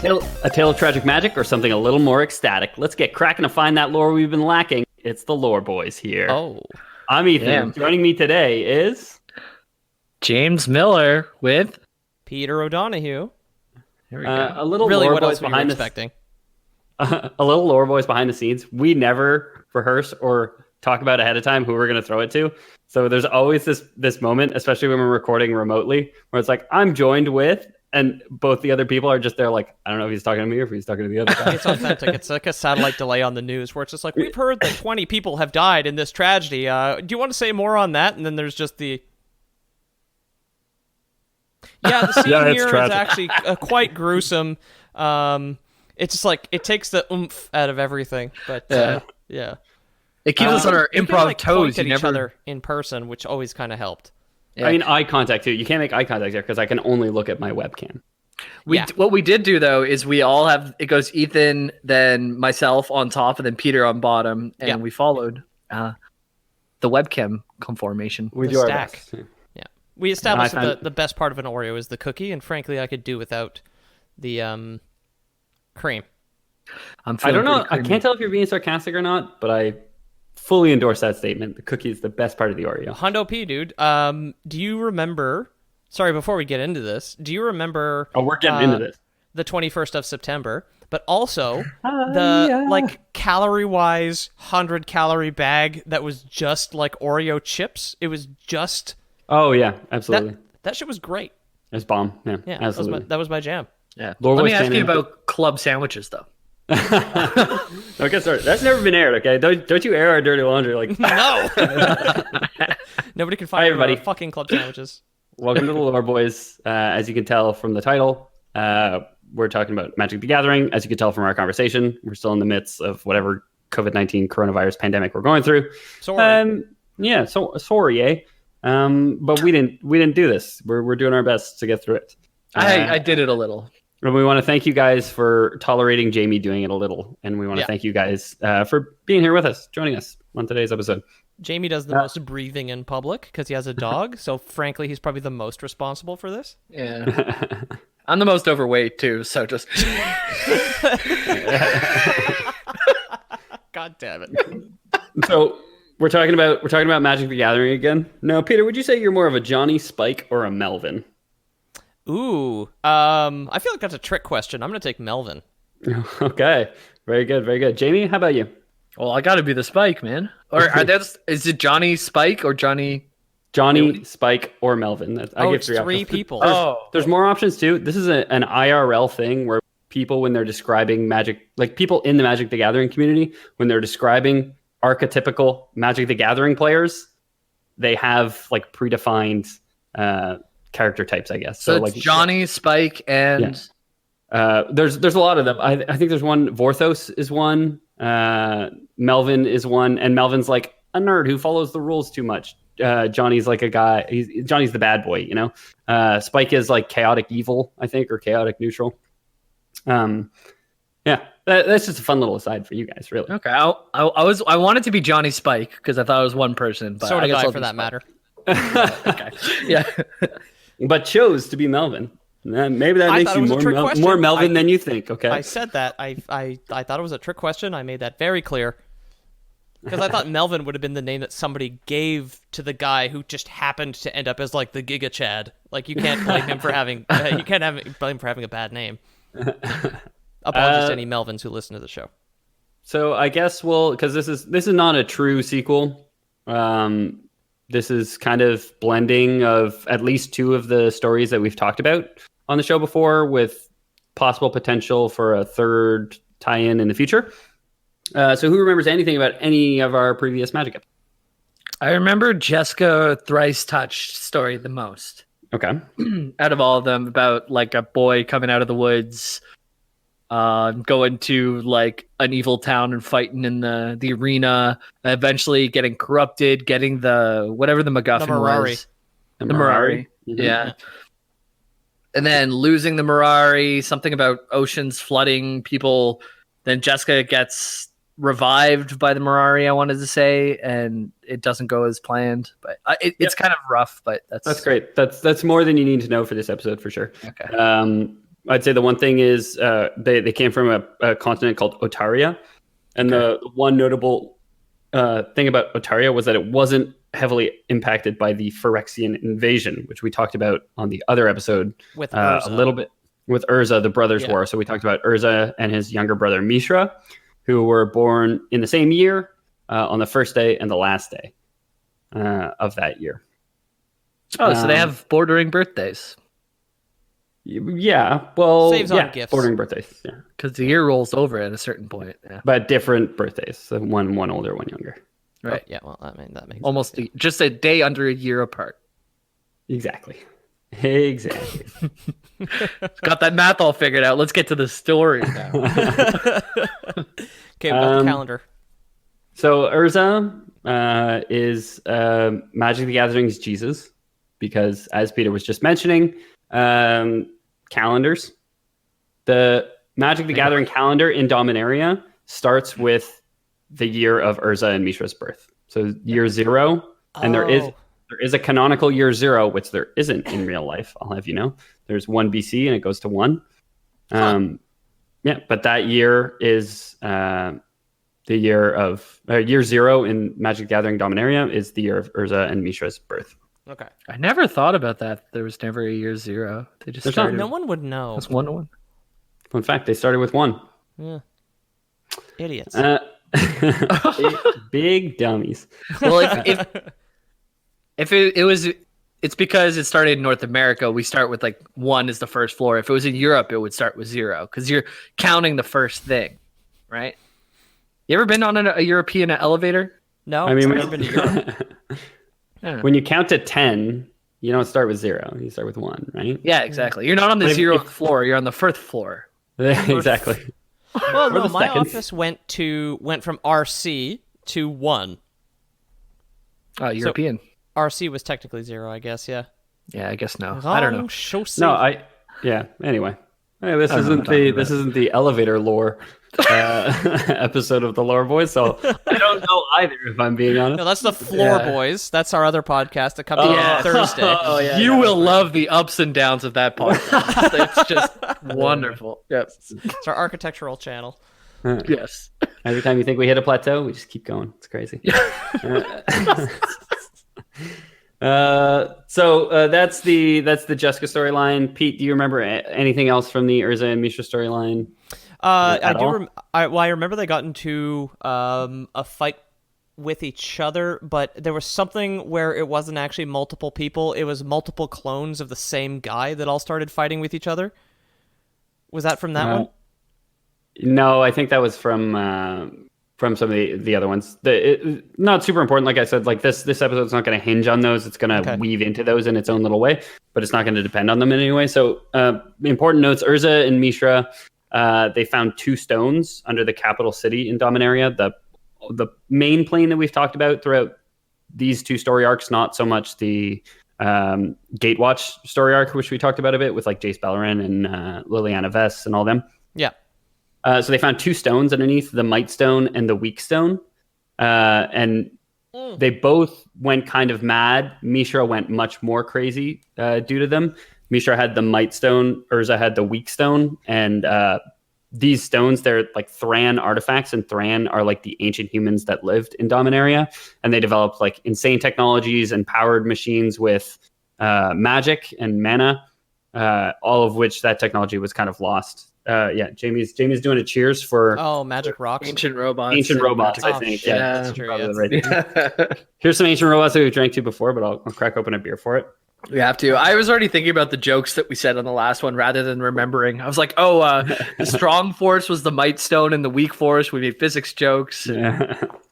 A tale of tragic magic or something a little more ecstatic. Let's get cracking to find that lore we've been lacking. It's the Lore Boys here. Oh. I'm Ethan. Damn. Joining me today is... James Miller with... Peter O'Donohue. Here we go. a little Really, Lore what Boys else were you behind expecting? a little Lore Boys behind the scenes. We never rehearse or talk about ahead of time who we're going to throw it to. So there's always this moment, especially when we're recording remotely, where it's like, I'm joined with... And both the other people are just there like, I don't know if he's talking to me or if he's talking to the other guy. It's authentic. It's like a satellite delay on the news where it's just like, we've heard that 20 people have died in this tragedy. Do you want to say more on that? And then there's just the... Yeah, the scene here is actually quite gruesome. It's just like, it takes the oomph out of everything. But yeah. It keeps us on our You improv can, like, toes. point at You each never... other in person, which always kind of helped. Yeah. I mean, eye contact too. You can't make eye contact here because I can only look at my webcam. What we did do, though, is we all have... It goes Ethan, then myself on top, and then Peter on bottom. And we followed the webcam conformation. We The do our stack. best. Yeah. We established And I that the best part of an Oreo is the cookie, and frankly, I could do without the cream. I don't know. I can't tell if you're being sarcastic or not, but I fully endorse that statement. The cookie is the best part of the Oreo. Hundo P, dude. Do you remember... Sorry, before we get into this, do you remember... Oh, we're getting into this. The 21st of September, but also the calorie-wise 100-calorie bag that was just like Oreo chips. It was just... Oh, yeah, absolutely. That shit was great. It's bomb. Yeah, Yeah, absolutely. that was my jam. Yeah. Lord Let was me ask you standing- about club sandwiches, though. Okay, sorry. That's never been aired, okay? Don't you air our dirty laundry like... No! Nobody can find Hi, everybody. fucking club sandwiches. Welcome to the Lore Boys. As you can tell from the title, we're talking about Magic the Gathering. As you can tell from our conversation, we're still in the midst of whatever COVID-19 coronavirus pandemic we're going through. Sorry. Yeah, so sorry, eh? But we didn't do this. We're doing our best to get through it. I did it a little. And we want to thank you guys for tolerating Jamie doing it a little. And we want to thank you guys for being here with us, joining us on today's episode. Jamie does the most breathing in public because he has a dog, so frankly, he's probably the most responsible for this. Yeah. I'm the most overweight, too, so just... God damn it. So we're talking about Magic the Gathering again. Now, Peter, would you say you're more of a Johnny, Spike, or a Melvin? Ooh. I feel like that's a trick question. I'm going to take Melvin. Okay. Very good, very good. Jamie, how about you? Well, I gotta be the Spike, man. Or is it Johnny Spike or Johnny... Johnny, Spike, or Melvin? I give it's three people. There's more options too. This is an IRL thing where people, when they're describing Magic, like people in the Magic the Gathering community, when they're describing archetypical Magic the Gathering players, they have like predefined character types, I guess. So like it's Johnny, Spike, and... Yeah. There's a lot of them. I think there's one. Vorthos is one. Melvin is one, and Melvin's like a nerd who follows the rules too much. Johnny's like a guy. Johnny's the bad boy, you know. Spike is like chaotic evil, I think, or chaotic neutral. Yeah, that's just a fun little aside for you guys, really. Okay, I wanted to be Johnny Spike because I thought it was one person, but So I did guess I, I'll for be that Spike. matter. Okay, yeah. But chose to be Melvin. Maybe that I makes thought you it was a trick question. more Melvin than you think. Okay. I said that. I thought it was a trick question. I made that very clear. Because I thought Melvin would have been the name that somebody gave to the guy who just happened to end up as like the Giga Chad. Like you can't blame him for having blame him for having a bad name. Apologies to any Melvins who listen to the show. So I guess because this is not a true sequel. This is kind of blending of at least two of the stories that we've talked about on the show before, with possible potential for a third tie-in in the future. So who remembers anything about any of our previous Magic episodes? I remember Jessica Thrice Touched story the most. Okay. Out of all of them, about like a boy coming out of the woods, going to like an evil town and fighting in the arena, eventually getting corrupted, getting the whatever the MacGuffin was. The Mirari. Mm-hmm. Yeah. And then losing the Mirari, something about oceans flooding people. Then Jessica gets revived by the Mirari, I wanted to say, and it doesn't go as planned. But it's kind of rough, but that's great. That's more than you need to know for this episode for sure. Okay. I'd say the one thing is they came from a continent called Otaria, and the one notable thing about Otaria was that it wasn't heavily impacted by the Phyrexian invasion, which we talked about on the other episode With Urza. a little bit with Urza, the brothers' war. So we talked about Urza and his younger brother Mishra, who were born in the same year on the first day and the last day of that year. Oh, so they have bordering birthdays. Yeah, well, Saves on gifts. bordering birthdays. Yeah, Because the year rolls over at a certain point. Yeah. but different birthdays. So one older, one younger. Right. Yeah, well, I mean, that makes Almost sense. just a day under a year apart. Exactly. Got that math all figured out. Let's get to the story now. Okay, we got the calendar. So Urza is Magic the Gathering's Jesus, because as Peter was just mentioning, calendars. The Magic the Gathering calendar in Dominaria starts with the year of Urza and Mishra's birth. So year 0, and there is a canonical year 0, which there isn't in real life. I'll have you know. There's 1 BC and it goes to 1. Yeah, but that year is the year of year 0 in Magic the Gathering Dominaria is the year of Urza and Mishra's birth. Okay. I never thought about that. There was never a year 0. They just There's started. No one would know. It's 1-1. Fun fact, they started with 1. Yeah. Idiots. Big dummies. Well, if it was, it's because it started in North America. We start with like 1 is the first floor. If it was in Europe, it would start with 0 because you're counting the first thing, right? You ever been on a European elevator? No, I mean, I've never been to Europe. when you count to 10, you don't start with 0. You start with 1, right? Yeah, exactly. You're not on the But if- 0th floor. You're on the 1st floor. Exactly. Well, Or no, the my second. office went from RC to 1. Oh, European. RC was technically 0, I guess. Yeah. Yeah, I guess no. I don't know. Yeah. Anyway, hey, this I don't know isn't what I'm talking this isn't the elevator lore episode of the Lore Boys, so I don't know either. If I'm being honest. No, that's the Floor Yeah. Boys. That's our other podcast that comes out on Thursday. Oh, yeah, You yeah. will love the ups and downs of that podcast. It's just wonderful. Yep. It's our architectural channel. Yes. Every time you think we hit a plateau, we just keep going. It's crazy. So that's the Jessica storyline. Pete, do you remember anything else from the Urza and Mishra storyline? I all? do. I remember they got into a fight with each other, but there was something where it wasn't actually multiple people; it was multiple clones of the same guy that all started fighting with each other. Was that from that one? No, I think that was from some of the other ones. Not super important. Like I said, like this episode's not going to hinge on those. It's going to weave into those in its own little way, but it's not going to depend on them in any way. So important notes: Urza and Mishra. They found 2 stones under the capital city in Dominaria. The main plane that we've talked about throughout these 2 story arcs, not so much the Gatewatch story arc, which we talked about a bit with like Jace Beleren and Liliana Vess and all them. Yeah. So they found 2 stones underneath, the Might Stone and the Weak Stone. And they both went kind of mad. Mishra went much more crazy due to them. Mishra had the Might Stone, Urza had the Weak Stone, and these stones, they're like Thran artifacts, and Thran are like the ancient humans that lived in Dominaria, and they developed like insane technologies and powered machines with magic and mana, all of which that technology was kind of lost. Jamie's doing a cheers for Magic rocks. Ancient robots. ancient robots, I Oh, think. shit, Yeah, that's true, probably yeah. the right thing. Here's some ancient robots that we've drank to before, but I'll crack open a beer for it. We have to. I was already thinking about the jokes that we said on the last one rather than remembering. I was like, the strong force was the Might Stone and the weak force. We made physics jokes. Yeah.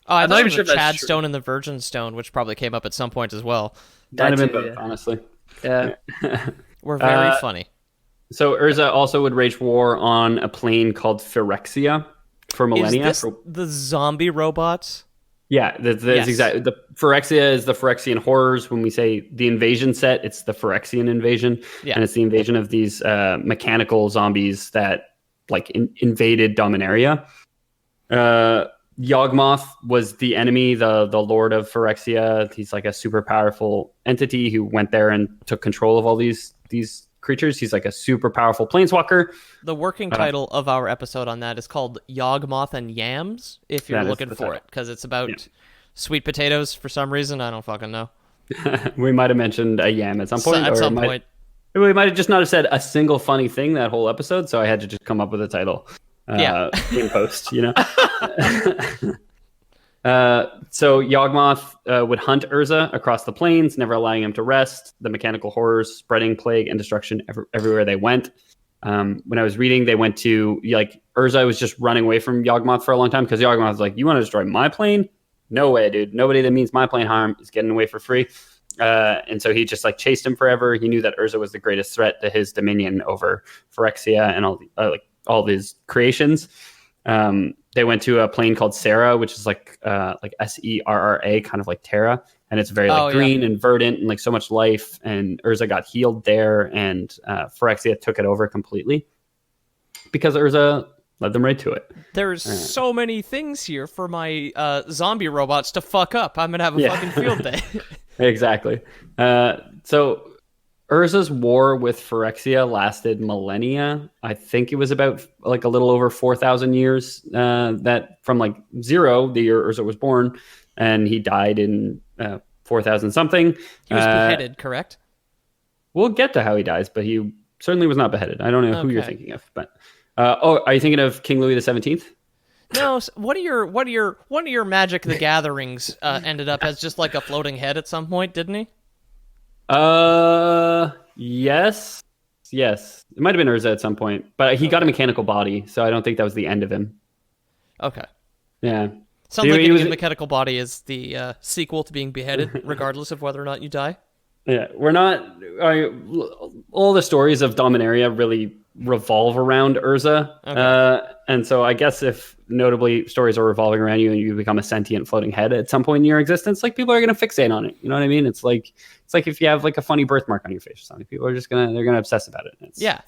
I I'm thought not it even was sure the if that's Chad true. Stone and the Virgin Stone, which probably came up at some point as well. Might have been too, both, yeah. honestly. Yeah. We're very funny. So Urza also would wage war on a plane called Phyrexia for millennia. Is this the zombie robots? Yeah, that's Yes. exactly. The Phyrexia is the Phyrexian horrors. When we say the invasion set, it's the Phyrexian invasion, Yeah. and it's the invasion of these mechanical zombies that like invaded Dominaria. Yawgmoth was the enemy, the lord of Phyrexia. He's like a super powerful entity who went there and took control of all these creatures. He's like a super powerful planeswalker. The working title of our episode on that is called Yawgmoth and Yams, if you're looking for it, because it's about sweet potatoes for some reason. I don't fucking know. We might have mentioned a yam at some point. At some point. We might have just not have said a single funny thing that whole episode, so I had to just come up with a title in post, you know? So Yawgmoth would hunt Urza across the plains, never allowing him to rest. The mechanical horrors spreading plague and destruction everywhere they went. When I was reading, they went to, like, Urza was just running away from Yawgmoth for a long time because Yawgmoth was like, you want to destroy my plane? No way, dude. Nobody that means my plane harm is getting away for free. And so he just like chased him forever. He knew that Urza was the greatest threat to his dominion over Phyrexia and all of his creations. They went to a plane called Serra, which is like Serra, kind of like Terra, and it's very green and verdant and like so much life. And Urza got healed there, and Phyrexia took it over completely because Urza led them right to it. There's so many things here for my zombie robots to fuck up. I'm gonna have a fucking field day. Exactly. So Urza's war with Phyrexia lasted millennia. I think it was about like a little over 4,000 years. That from like 0, the year Urza was born, and he died in 4,000 something. He was beheaded, correct? We'll get to how he dies, but he certainly was not beheaded. I don't know who you're thinking of, but are you thinking of King Louis the 17th? No, one of your Magic the Gatherings ended up as just like a floating head at some point, didn't he? Yes. It might have been Urza at some point, but he got a mechanical body, so I don't think that was the end of him. Okay. Yeah. Sounds like a mechanical body is the sequel to being beheaded, regardless of whether or not you die. Yeah, we're not. All the stories of Dominaria really revolve around Urza, and so I guess if notably stories are revolving around you and you become a sentient floating head at some point in your existence, like people are going to fixate on it. You know what I mean? It's like if you have like a funny birthmark on your face or something, people are just they're gonna obsess about it. Yeah.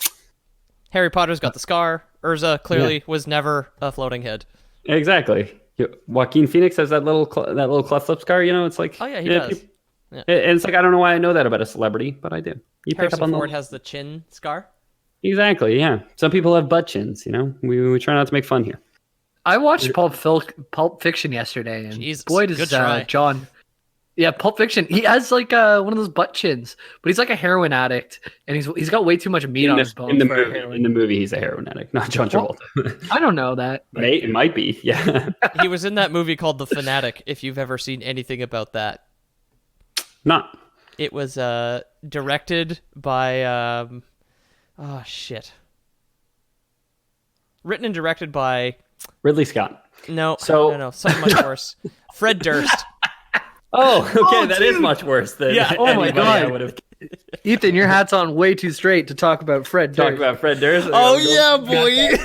Harry Potter's got the scar. Urza clearly was never a floating head. Exactly. Joaquin Phoenix has that little cleft lip scar. You know, it's like he does. And it's like I don't know why I know that about a celebrity, but I do. You Harrison pick up on Ford has the chin scar. Exactly. Yeah. Some people have butt chins. You know, we try not to make fun here. I watched Pulp Fiction yesterday, and Jesus, boy does John. Yeah, Pulp Fiction. He has like one of those butt chins, but he's like a heroin addict, and he's got way too much meat on his bones. In the movie, he's a heroin addict, not John Travolta. I don't know that. It might be. Yeah. He was in that movie called The Fanatic. If you've ever seen anything about that. Not. It was directed by written and directed by Ridley Scott. No, something much worse. Fred Durst. Oh, okay, that is much worse than oh my God. Ethan, your hat's on way too straight to talk about Fred Durst. Oh yeah, boy.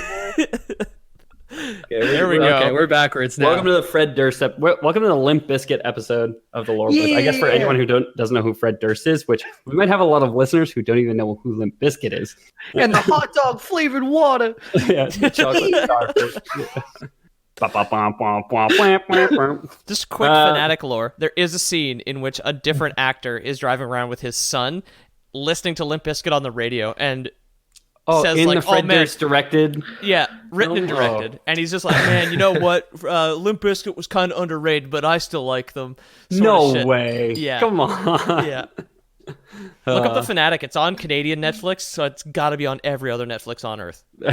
Okay, there we go. Okay, we're backwards now. Welcome to the Fred Durst. Welcome to the Limp Bizkit episode of the Lore Boys. I guess for anyone who doesn't know who Fred Durst is, which we might have a lot of listeners who don't even know who Limp Bizkit is. And the hot dog flavored water. Yeah, chocolate starfish. Just quick fanatic lore. There is a scene in which a different actor is driving around with his son, listening to Limp Bizkit on the radio, and says in like, the Fred Durst directed? Yeah, written and directed. And he's just like, man, you know what? Limp Bizkit was kind of underrated, but I still like them. No way. Yeah. Come on. Yeah. Look up The Fanatic. It's on Canadian Netflix, so it's got to be on every other Netflix on Earth. All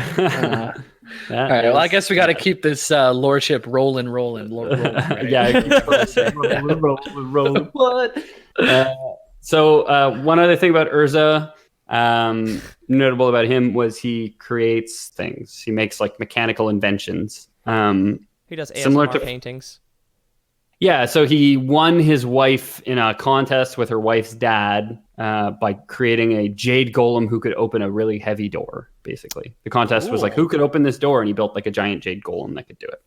right, well, I guess we got to keep this lordship rolling. Right? Yeah. rolling. What? So one other thing about Urza, notable about him was he creates things. He makes like mechanical inventions. He does ASMR paintings. Yeah, so he won his wife in a contest with her wife's dad by creating a jade golem who could open a really heavy door, basically. The contest was like, who could open this door? And he built like a giant jade golem that could do it.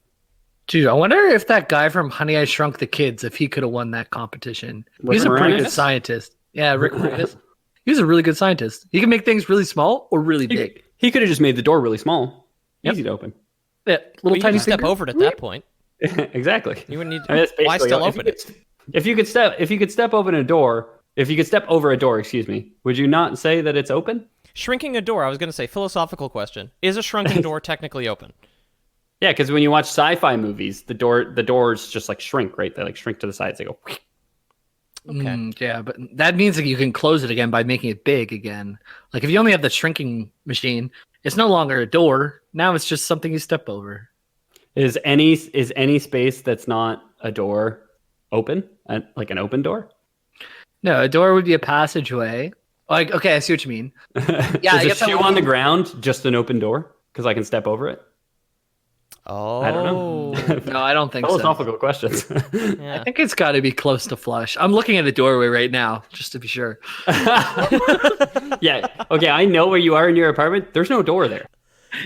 Dude, I wonder if that guy from Honey, I Shrunk the Kids, if he could have won that competition. He's a pretty good scientist. Yeah, Rick Moranis. He's a really good scientist. He can make things really small or really big. He could have just made the door really small. Yep. Easy to open. Yeah, little tiny step over it at that point. Exactly. You wouldn't need to. Why still open it? If you could step open a door, If you could step over a door, excuse me, would you not say that it's open? Shrinking a door, I was going to say, philosophical question. Is a shrunken door technically open? Yeah, because when you watch sci-fi movies, the doors just like shrink, right? They like shrink to the sides. They go. Okay. Yeah, but that means that you can close it again by making it big again. Like if you only have the shrinking machine, it's no longer a door. Now it's just something you step over. Is any space that's not a door open? Like an open door? No, a door would be a passageway. Like, okay, I see what you mean. Yeah, is a shoe on the ground just an open door? Because I can step over it? Oh. I don't know. No, I don't think so. Philosophical questions. Yeah. I think it's got to be close to flush. I'm looking at a doorway right now, just to be sure. Yeah. Okay, I know where you are in your apartment. There's no door there.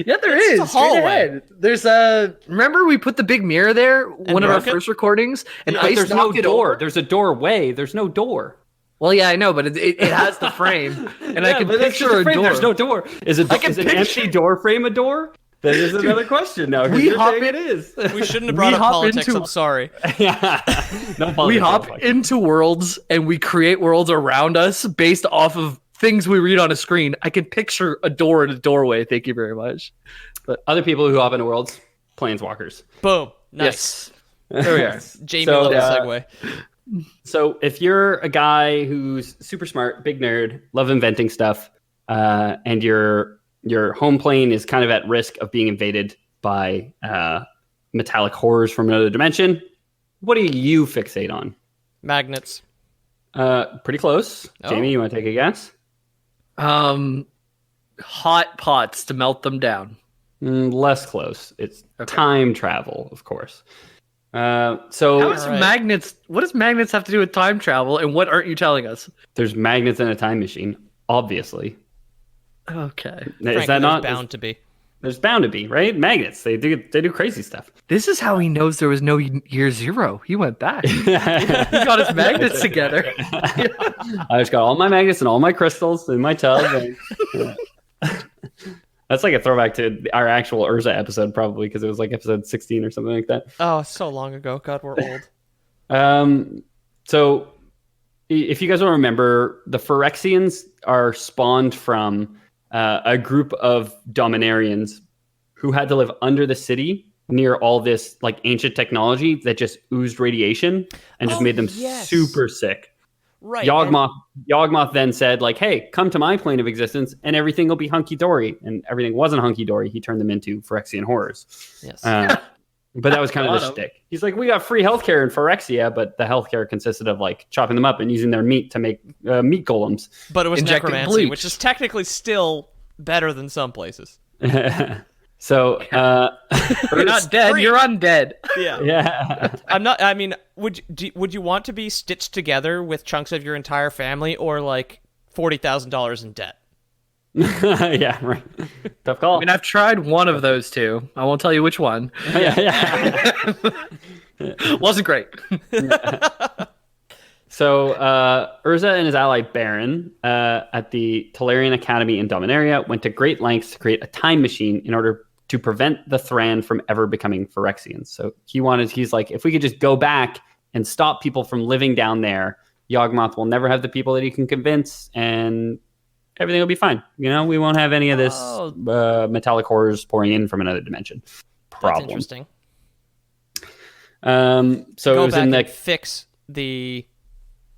Yeah, there It's is. a Straight hallway. ahead. There's a. Remember, we put the big mirror there. One of our broke it? first recordings, and But Ice there's no knocked it door. over. There's a doorway. There's no door. Well, yeah, I know, but it has the frame, and I can but that's just picture a frame. door. There's no door. Is an empty door frame a door? That is another question now. 'Cause we you're hop saying in- it is. We shouldn't have brought We up hop politics. into- I'm sorry. Yeah. No We politics, hop no into worlds, and we create worlds around us based off of things we read on a screen. I can picture a door in a doorway. Thank you very much. Other people who hop into worlds, planeswalkers. Boom. Nice. Yes. There we are. Jamie So, level segue. So if you're a guy who's super smart, big nerd, love inventing stuff, and your home plane is kind of at risk of being invaded by metallic horrors from another dimension, what do you fixate on? Magnets. Pretty close. Oh. Jamie, you want to take a guess? Hot pots to melt them down. Less close. It's Okay. time travel, of course. How So is All right. magnets? What does magnets have to do with time travel? And what aren't you telling us? there's magnets in a time machine, obviously. Okay, Is Frankly, that not there's bound to be? There's bound to be, right? Magnets. They do crazy stuff. this is how he knows there was no year zero. He went back. He got his magnets together. I just got all my magnets and all my crystals in my tub. And, that's like a throwback to our actual Urza episode, probably, because it was like episode 16 or something like that. Oh, so long ago. God, we're old. So if you guys will remember, the Phyrexians are spawned from a group of Dominarians who had to live under the city near all this like ancient technology that just oozed radiation and just Oh, made them yes. super sick. Right. Yawgmoth then said, like, hey, come to my plane of existence and everything will be hunky-dory. And everything wasn't hunky-dory. He turned them into Phyrexian horrors. Yes. But that was kind of the Got 'em. shtick. He's like, we got free healthcare in Phyrexia, but the healthcare consisted of like chopping them up and using their meat to make meat golems. But it was Injecting necromancy, bleach. which is technically still better than some places. So, You're not dead. free. You're undead. Yeah. yeah. I'm not. I mean, would you want to be stitched together with chunks of your entire family, or like $40,000 in debt? Yeah, right. Tough call. I mean, I've tried one of those two. I won't tell you which one. yeah. Wasn't great. So Urza and his ally Baron at the Tolarian Academy in Dominaria went to great lengths to create a time machine in order to prevent the Thran from ever becoming Phyrexians. So he's like, if we could just go back and stop people from living down there, Yawgmoth will never have the people that he can convince, and everything will be fine. You know, we won't have any of this metallic horrors pouring in from another dimension. That's Problem. interesting. So Go it was back in the and fix the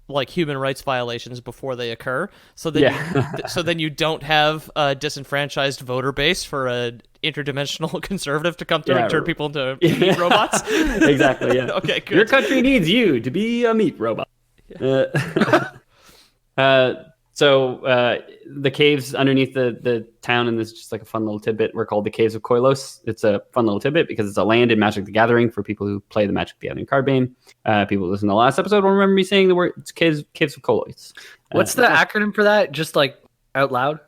like human rights violations before they occur, so that so then you don't have a disenfranchised voter base for a interdimensional conservative to come through and turn people into meat robots. Exactly. Yeah. Okay, good. Your country needs you to be a meat robot. So the caves underneath the town, and this is just like a fun little tidbit, were called the Caves of Koilos. It's a fun little tidbit because it's a land in Magic the Gathering for people who play the Magic the Gathering card game. People who listen to the last episode will remember me saying the word it's Caves of Koilos. What's the acronym for that? Just like out loud?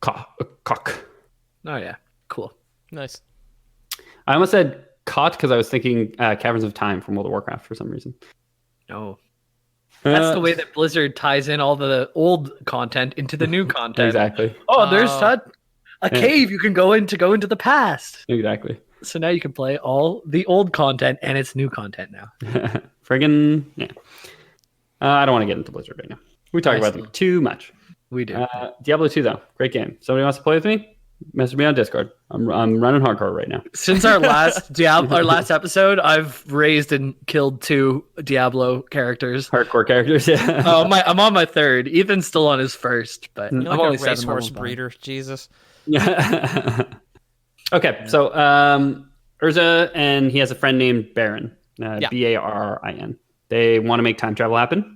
Cock. Oh, yeah. Cool. Nice. I almost said caught because I was thinking Caverns of Time from World of Warcraft for some reason. No. That's the way that Blizzard ties in all the old content into the new content. Exactly. Oh, there's Oh. a cave you can go into the past. Exactly. So now you can play all the old content and it's new content now. Friggin' yeah. I don't want to get into Blizzard right now. We talk about them too much. We do. Diablo 2 though, great game. Somebody wants to play with me? Message me on Discord. I'm running hardcore right now. Since our last episode, I've raised and killed 2 Diablo characters. Hardcore characters, yeah. I'm on my 3rd. Ethan's still on his 1st, but You're I'm like only a 7 racehorse levels breeder. Jesus. Yeah. Okay, so Urza and he has a friend named Baron, Barin. They want to make time travel happen.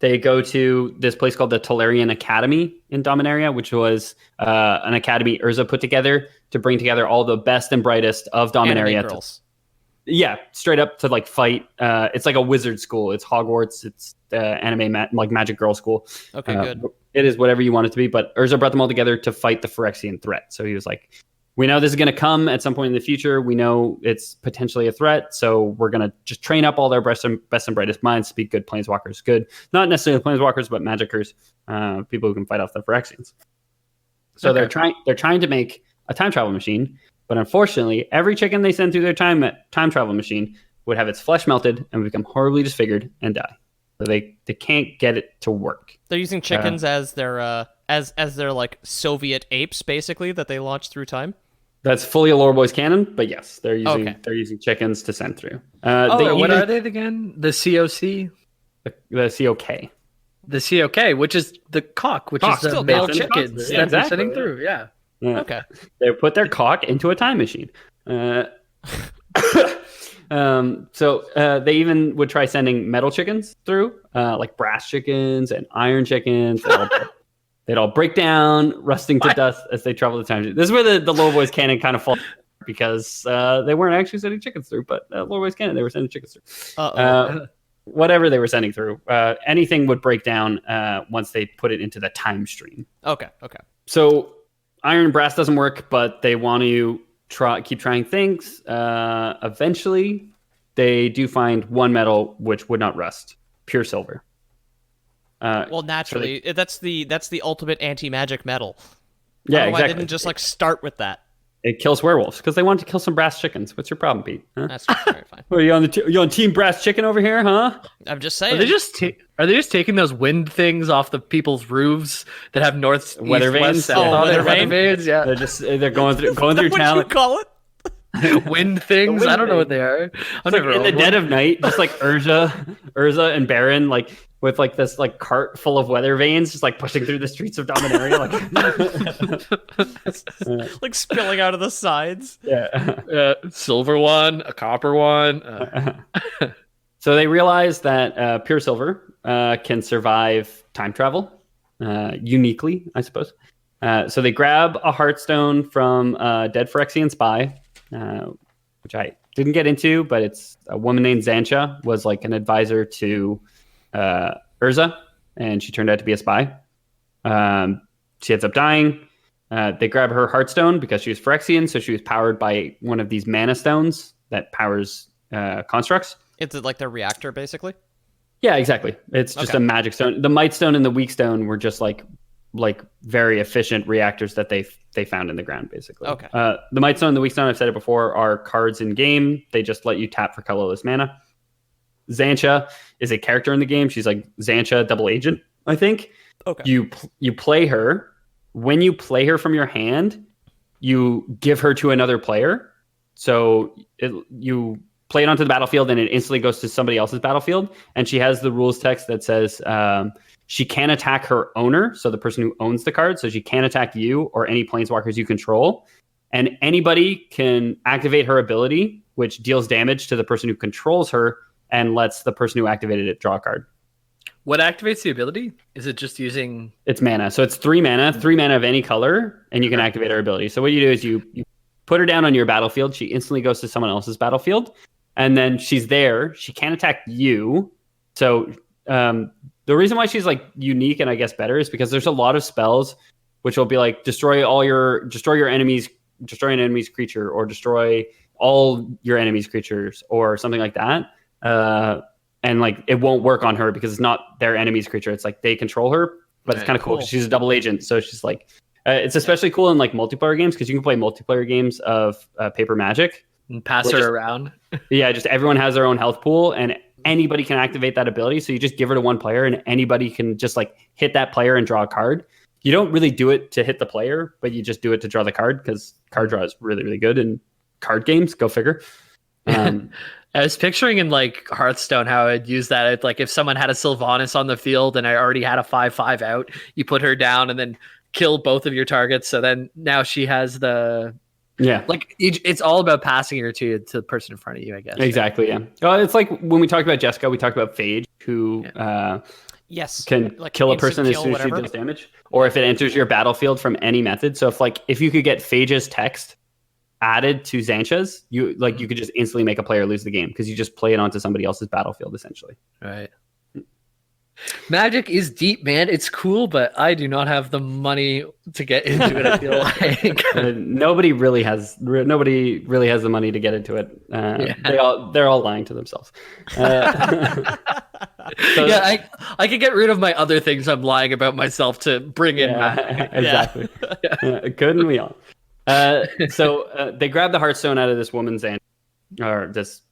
They go to this place called the Tolarian Academy in Dominaria, which was an academy Urza put together to bring together all the best and brightest of Dominaria. Anime girls. Yeah, straight up to like fight. It's like a wizard school. It's Hogwarts. It's anime like magic girl school. Okay, good. It is whatever you want it to be. But Urza brought them all together to fight the Phyrexian threat. So he was like, we know this is going to come at some point in the future. We know it's potentially a threat. So we're going to just train up all their best and brightest minds to be good planeswalkers. Good, not necessarily planeswalkers, but magickers, people who can fight off the Phyrexians. So they're trying to make a time travel machine. But unfortunately, every chicken they send through their time travel machine would have its flesh melted and become horribly disfigured and die. So they can't get it to work. They're using chickens as their like Soviet apes, basically, that they launched through time. That's fully a Lore Boys canon, but yes, they're using chickens to send through. What are they again? The COC? The COK. The COK, which is the cock, which is the male chickens that they're sending through. Yeah. Okay. They put their cock into a time machine. So they even would try sending metal chickens through, like brass chickens and iron chickens. They'd all break down, rusting to dust as they travel the time machine. This is where the Lore Boys canon kind of falls because they weren't actually sending chickens through, but Lore Boys canon, they were sending chickens through. Whatever they were sending through, anything would break down once they put it into the time stream. Okay. So iron and brass doesn't work, but they want to keep trying things. Eventually, they do find one metal which would not rust: pure silver. Well, naturally, that's the ultimate anti-magic metal. Yeah, exactly. Why didn't just like start with that? It kills werewolves because they wanted to kill some brass chickens. What's your problem, Pete? Huh? That's very fine. Well, you on team brass chicken over here, huh? I'm just saying. Are they just taking those wind things off the people's roofs that have north, weather vanes? Weather vanes. Yeah, they're going through town. What you call it? Wind things. I don't know what they are. I'm like in the dead of night, just like Urza and Baron, like with like this like cart full of weather vanes, just like pushing through the streets of Dominaria, like spilling out of the sides. Yeah, silver one, a copper one. So they realize that pure silver can survive time travel uniquely, I suppose. So they grab a heartstone from a dead Phyrexian spy. Which I didn't get into, but it's a woman named Xancha was like an advisor to Urza, and she turned out to be a spy. She ends up dying. They grab her heartstone because she was Phyrexian, so she was powered by one of these mana stones that powers constructs. It's like their reactor, basically? Yeah, exactly. It's just a magic stone. The might stone and the weak stone were just like very efficient reactors that they found in the ground, basically. Okay. The Might Stone and the Weak Stone, I've said it before, are cards in game. They just let you tap for colorless mana. Xancha is a character in the game. She's like Xancha double agent, I think. Okay. You play her. When you play her from your hand, you give her to another player. So you play it onto the battlefield and it instantly goes to somebody else's battlefield. And she has the rules text that says she can attack her owner, so the person who owns the card. So she can attack you or any planeswalkers you control. And anybody can activate her ability, which deals damage to the person who controls her and lets the person who activated it draw a card. What activates the ability? Is it just using... It's mana. So it's 3 mana of any color, and you can activate her ability. So what you do is you put her down on your battlefield. She instantly goes to someone else's battlefield. And then she's there. She can't attack you. So... the reason why she's like unique and I guess better is because there's a lot of spells which will be like destroy your enemies, destroy an enemy's creature, or destroy all your enemy's creatures, or something like that. And like it won't work on her because it's not their enemy's creature. It's like they control her, but it's kind of cool. She's a double agent, so she's like it's especially cool in like multiplayer games because you can play multiplayer games of Paper Magic and pass her around. Yeah, just everyone has their own health pool, and anybody can activate that ability. So you just give her to one player, and anybody can just like hit that player and draw a card. You don't really do it to hit the player, but you just do it to draw the card because card draw is really, really good in card games. Go figure. I was picturing in like Hearthstone how I'd use that. It's like if someone had a Sylvanas on the field and I already had a 5/5 out, you put her down and then kill both of your targets. So then now she has the like it's all about passing her to the person in front of you, I guess. Exactly. Right? Yeah. Well, it's like when we talked about Jessica, we talked about Phage, who can like kill a person as soon as she does damage, or if it enters your battlefield from any method. So if you could get Phage's text added to Xancha's, you could just instantly make a player lose the game because you just play it onto somebody else's battlefield essentially. Right. Magic is deep, man. It's cool, but I do not have the money to get into it. I feel like nobody really has the money to get into it. They're all lying to themselves. I can get rid of my other things I'm lying about myself to bring in magic. Exactly. Couldn't we all? So they grabbed the Hearthstone out of this woman's Xancha, or this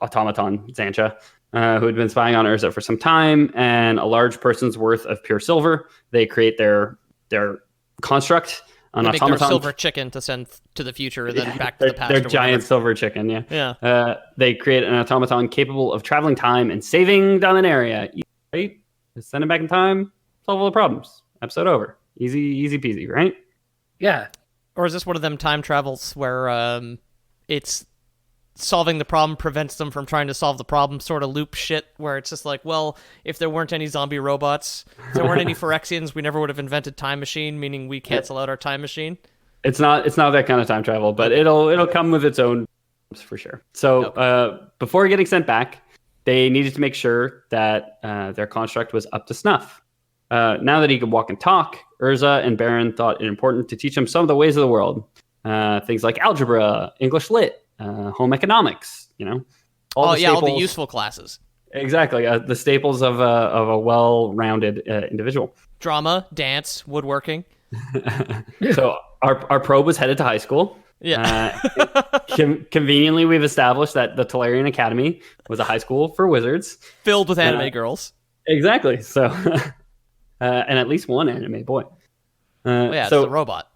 automaton Xancha, who had been spying on Urza for some time, and a large person's worth of pure silver. They create their construct, an automaton. Make their silver chicken to send to the future, and then back to the past. Their giant silver chicken, yeah. They create an automaton capable of traveling time and saving down an area. Right? Just send it back in time, solve all the problems. Episode over. Easy peasy, right? Yeah. Or is this one of them time travels where it's solving the problem prevents them from trying to solve the problem sort of loop shit, where it's just like, well, if there weren't any zombie robots, if there weren't any Phyrexians, we never would have invented time machine, meaning we cancel out our time machine. It's not that kind of time travel, but it'll come with its own for sure. So before getting sent back, they needed to make sure that their construct was up to snuff. Now that he could walk and talk, Urza and Baron thought it important to teach him some of the ways of the world. Things like algebra, English lit, home economics, all the useful classes. Exactly, the staples of a well-rounded individual. Drama, dance, woodworking. So our probe was headed to high school. Yeah. Conveniently, we've established that the Tolarian Academy was a high school for wizards filled with anime girls. Exactly. So, and at least one anime boy. It's the robot.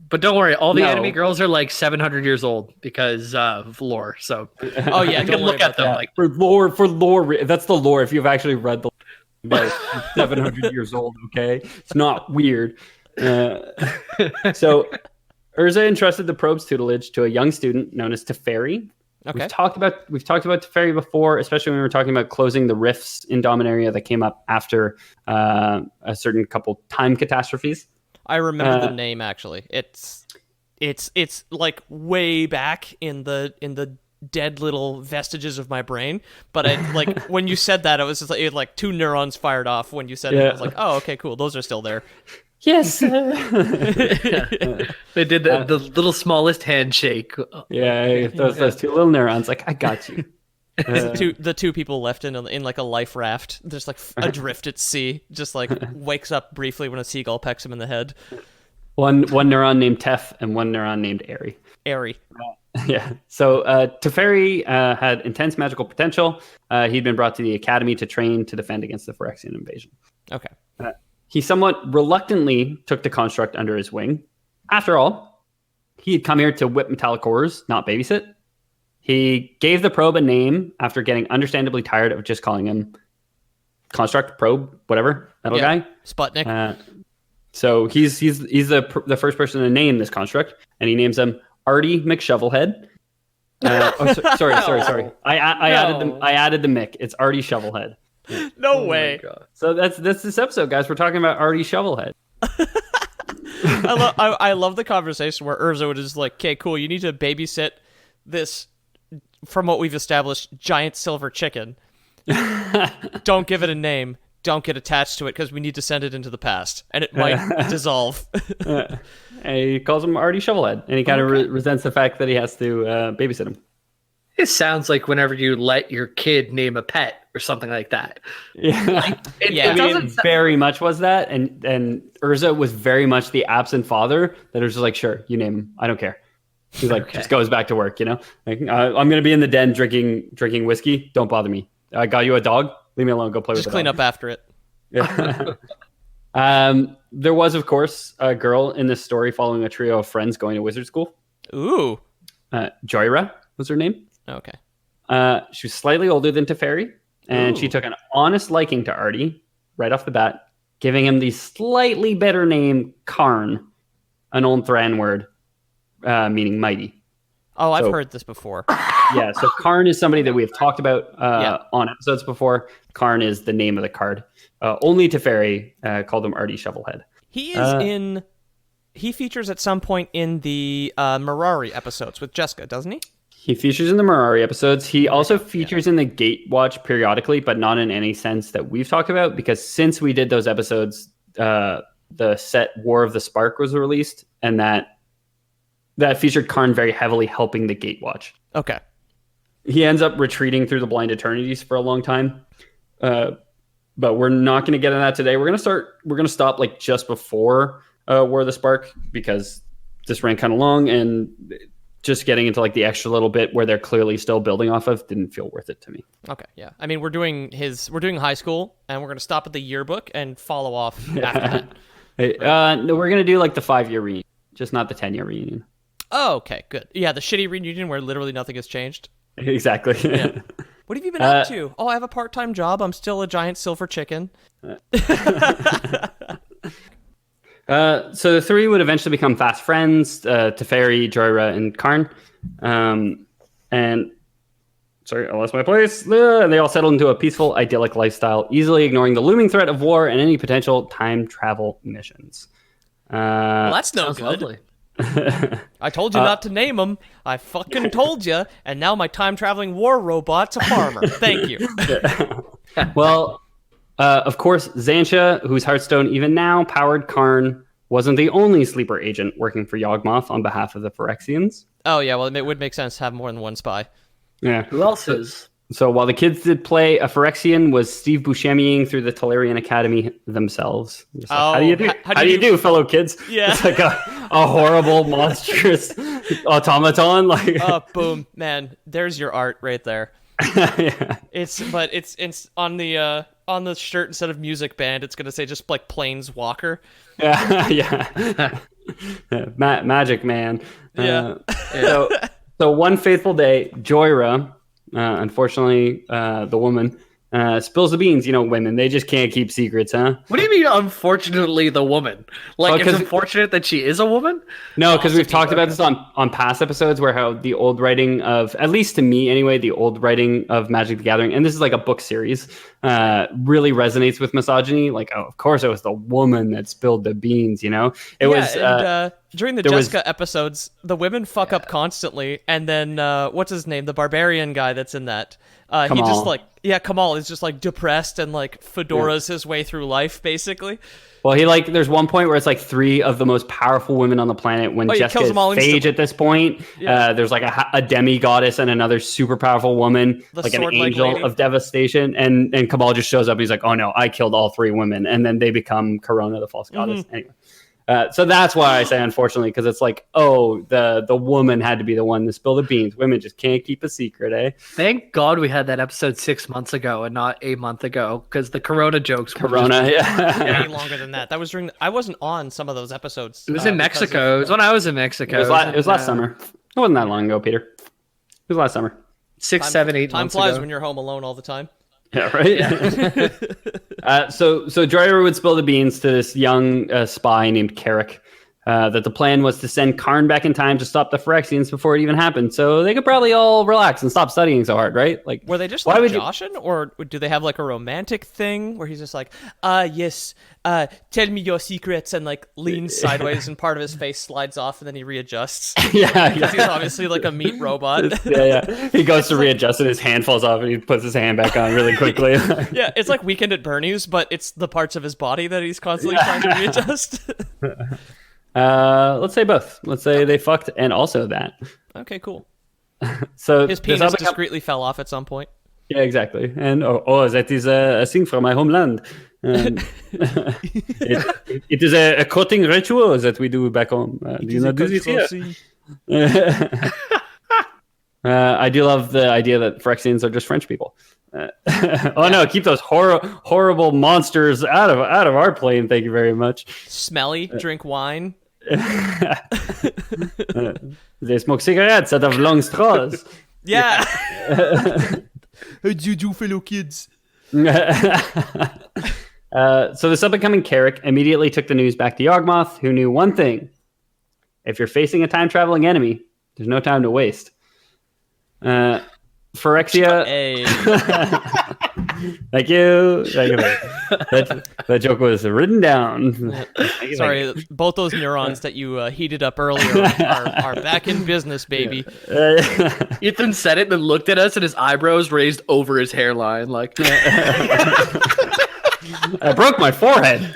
But don't worry, all the anime girls are like 700 years old because of lore. So, you can look at them like for lore. That's the lore. If you've actually read the lore, 700 years old, okay, it's not weird. So, Urza entrusted the probe's tutelage to a young student known as Teferi. Okay. We've talked about Teferi before, especially when we were talking about closing the rifts in Dominaria that came up after a certain couple time catastrophes. I remember the name actually. It's like way back in the dead little vestiges of my brain. But when you said that, it was just like two neurons fired off when you said it. I was like, oh, okay, cool. Those are still there. Yes. They did the little smallest handshake. Yeah, those two little neurons. Like, I got you. The two people left in like a life raft, just like adrift at sea, just like wakes up briefly when a seagull pecks him in the head. One neuron named Tef and one neuron named Airy. Yeah. So Teferi had intense magical potential. He'd been brought to the academy to train to defend against the Phyrexian invasion. Okay. He somewhat reluctantly took the construct under his wing. After all, he had come here to whip metallic ores, not babysit. He gave the probe a name after getting understandably tired of just calling him Construct, Probe, whatever, metal guy. Sputnik. So he's the first person to name this construct, and he names him Artie McShovelhead. Sorry. I added the Mick. It's Artie Shovelhead. No way. So that's this episode, guys. We're talking about Artie Shovelhead. I love the conversation where Urza would just like, okay, cool, you need to babysit this, from what we've established, giant silver chicken. Don't give it a name. Don't get attached to it because we need to send it into the past, and it might dissolve. And he calls him Artie Shovelhead, and he kind of resents the fact that he has to babysit him. It sounds like whenever you let your kid name a pet or something like that. Yeah, it very much was that, and Urza was very much the absent father that was just like, sure, you name him, I don't care. He's like, just goes back to work, Like, I'm gonna be in the den drinking whiskey. Don't bother me. I got you a dog. Leave me alone. Go play Just with the clean dog. up after it. Yeah. There was, of course, a girl in this story following a trio of friends going to wizard school. Ooh. Joyra was her name. Okay. She was slightly older than Teferi, and she took an honest liking to Artie right off the bat, giving him the slightly better name Karn, an old Thran word meaning mighty. Oh, I've heard this before. Yeah, so Karn is somebody that we have talked about on episodes before. Karn is the name of the card. Only Teferi called him Artie Shovelhead. He is he features at some point in the Mirari episodes with Jessica, doesn't he? He features in the Mirari episodes. He also features in the Gatewatch periodically, but not in any sense that we've talked about, because since we did those episodes, the set War of the Spark was released, and that featured Karn very heavily helping the Gatewatch. Okay. He ends up retreating through the Blind Eternities for a long time. But we're not going to get into that today. We're going to stop like just before War of the Spark, because this ran kind of long, and just getting into like the extra little bit where they're clearly still building off of didn't feel worth it to me. Okay, yeah. I mean, we're doing high school, and we're going to stop at the yearbook and follow off after that. No, we're going to do like the 5-year reunion, just not the 10-year reunion. Oh, okay, good. Yeah, the shitty reunion where literally nothing has changed. Exactly. Yeah. What have you been up to? Oh, I have a part-time job. I'm still a giant silver chicken. So the three would eventually become fast friends, Teferi, Joyra, and Karn. And sorry, I lost my place. They all settled into a peaceful, idyllic lifestyle, easily ignoring the looming threat of war and any potential time travel missions. Well, that's no good. Lovely. I told you not to name them. I fucking told you. And now my time-traveling war robot's a farmer. Thank you. Well, of course, Xantia, whose Hearthstone even now powered Karn, wasn't the only sleeper agent working for Yawgmoth on behalf of the Phyrexians. Oh, yeah, well, it would make sense to have more than one spy. Yeah. Who else is? So while the kids did play, a Phyrexian was Steve Buscemiing through the Talarian Academy themselves. Like, how do you do? How do you do, fellow kids? Yeah. It's like a horrible, monstrous automaton. Like, boom, man. There's your art right there. Yeah. It's on the shirt instead of music band. It's gonna say just like Planeswalker. Yeah. Magic man. Yeah. So one fateful day, Joyra, unfortunately, the woman, spills the beans. You know, women, they just can't keep secrets, huh? What do you mean, unfortunately, the woman? Like, it's 'cause- unfortunate that she is a woman? No, because we've talked about this on past episodes, where how the old writing of, at least to me anyway, the old writing of Magic the Gathering, and this is like a book series, really resonates with misogyny. Like, oh, of course it was the woman that spilled the beans, you know? It was... during the Jessica episodes, the women fuck up constantly, and then, what's his name? The barbarian guy that's in that. He just like... Yeah, Kamal is just like depressed and like fedoras his way through life, basically. Well, he like, there's one point where it's like 3 of the most powerful women on the planet when Jessica is phage at this point. Yeah. There's like a demi-goddess and another super powerful woman, like an angel of devastation. And Kamal just shows up. He's like, oh no, I killed all 3 women. And then they become Corona, the false goddess. Anyway. So that's why I say unfortunately, because it's like, oh, the woman had to be the one to spill the beans. Women just can't keep a secret, eh? Thank God we had that episode 6 months ago and not a month ago, because the Corona jokes were way longer than that. That was I wasn't on some of those episodes. It was in Mexico. It was when I was in Mexico. It was last summer. It wasn't that long ago, Peter. It was last summer. 6, 7, 8 months ago. Time flies when you're home alone all the time. Yeah, right? Yeah. So Joyra would spill the beans to this young spy named Carrick, that the plan was to send Karn back in time to stop the Phyrexians before it even happened, so they could probably all relax and stop studying so hard, right? Like, were they just like joshing, or do they have like a romantic thing where he's just like, yes, tell me your secrets, and like leans sideways and part of his face slides off and then he readjusts? Yeah. Because he's obviously like a meat robot. Yeah. He goes to readjust and his hand falls off and he puts his hand back on really quickly. Yeah, it's like Weekend at Bernie's, but it's the parts of his body that he's constantly trying to readjust. Let's say both. Let's say they fucked and also that. Okay, cool. So his penis discreetly fell off at some point. Yeah, exactly. And that is a thing from my homeland. It is a courting ritual that we do back home. Do you not do this here? I do love the idea that Phyrexians are just French people. No, keep those horrible monsters out of our plane. Thank you very much. Smelly, drink wine. They smoke cigarettes out of long straws. Yeah. How do you do, fellow kids? So this up-and-coming Carrick immediately took the news back to Yawgmoth, who knew one thing. If you're facing a time-traveling enemy, there's no time to waste. Phyrexia... Hey. Thank you. That joke was written down. Sorry, both those neurons that you heated up earlier are back in business, baby. Ethan said it and then looked at us, and his eyebrows raised over his hairline. Like, I broke my forehead.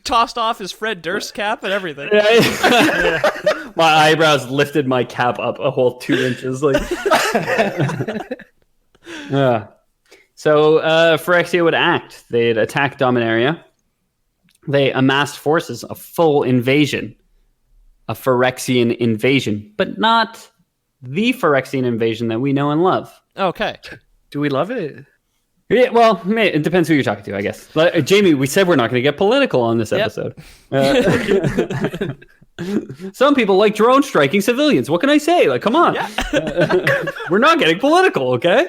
Tossed off his Fred Durst cap and everything. My eyebrows lifted my cap up a whole 2 inches. Like, So Phyrexia would act. They'd attack Dominaria. They amassed forces, a full invasion, a Phyrexian invasion, but not the Phyrexian invasion that we know and love. Okay. do we love it? Yeah, well, it depends who you're talking to, I guess. But, Jamie, we said we're not going to get political on this episode. Some people like drone striking civilians. What can I say? Like, come on. Yeah. We're not getting political, okay?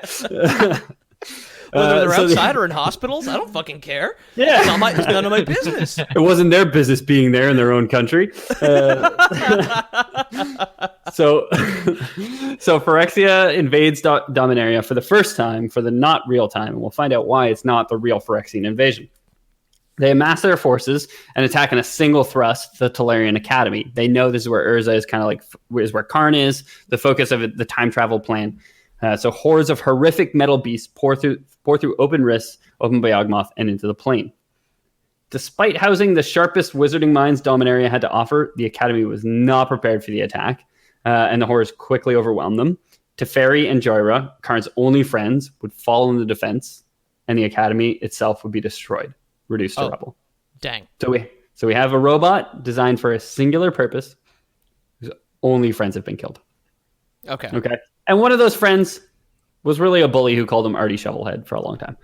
Whether they're outside or in hospitals, I don't fucking care. Yeah. It's none of my business. It wasn't their business being there in their own country. So Phyrexia invades Dominaria for the first time, for the not real time, and we'll find out why it's not the real Phyrexian invasion. They amass their forces and attack in a single thrust the Tolarian Academy. They know this is where Urza is kind of like, is where Karn is, the focus of it, the time travel plan. So hordes of horrific metal beasts pour through open rifts opened by Yawgmoth and into the plane. Despite housing the sharpest wizarding minds Dominaria had to offer, the Academy was not prepared for the attack, and the horrors quickly overwhelmed them. Teferi and Joyra, Karn's only friends, would fall in the defense, and the Academy itself would be destroyed, reduced to rubble. Dang. So we have a robot designed for a singular purpose, whose only friends have been killed. Okay. And one of those friends was really a bully who called him Artie Shovelhead for a long time.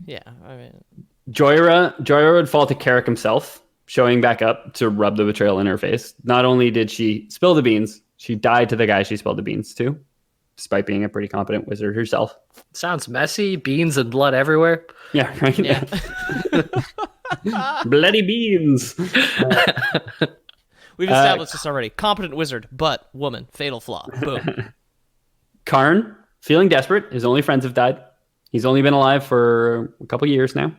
Yeah, I mean... Joyra would fall to Carrick himself, showing back up to rub the betrayal in her face. Not only did she spill the beans, she died to the guy she spilled the beans to, despite being a pretty competent wizard herself. Sounds messy. Beans and blood everywhere. Yeah, right? Yeah. Bloody beans. We've established this already. Competent wizard, but woman. Fatal flaw. Boom. Karn, feeling desperate. His only friends have died. He's only been alive for a couple years now.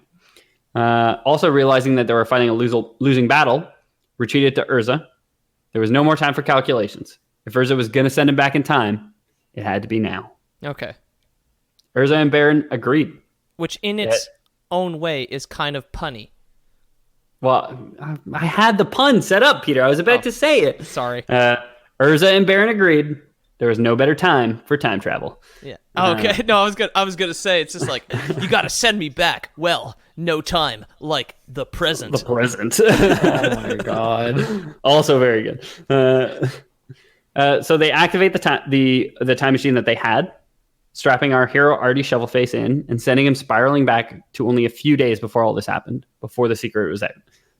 Also realizing that they were fighting a losing battle, retreated to Urza. There was no more time for calculations. If Urza was going to send him back in time, it had to be now. Okay. Urza and Baron agreed. Which in its own way is kind of punny. Well, I had the pun set up, Peter. I was about to say it. Sorry. Urza and Baron agreed. There was no better time for time travel. Yeah. Okay. No, I was gonna say it's just like you got to send me back. Well, no time, like the present. The present. Oh my god. Also very good. So they activate the time machine that they had, strapping our hero Artie Shovelface in and sending him spiraling back to only a few days before all this happened, before the secret was out.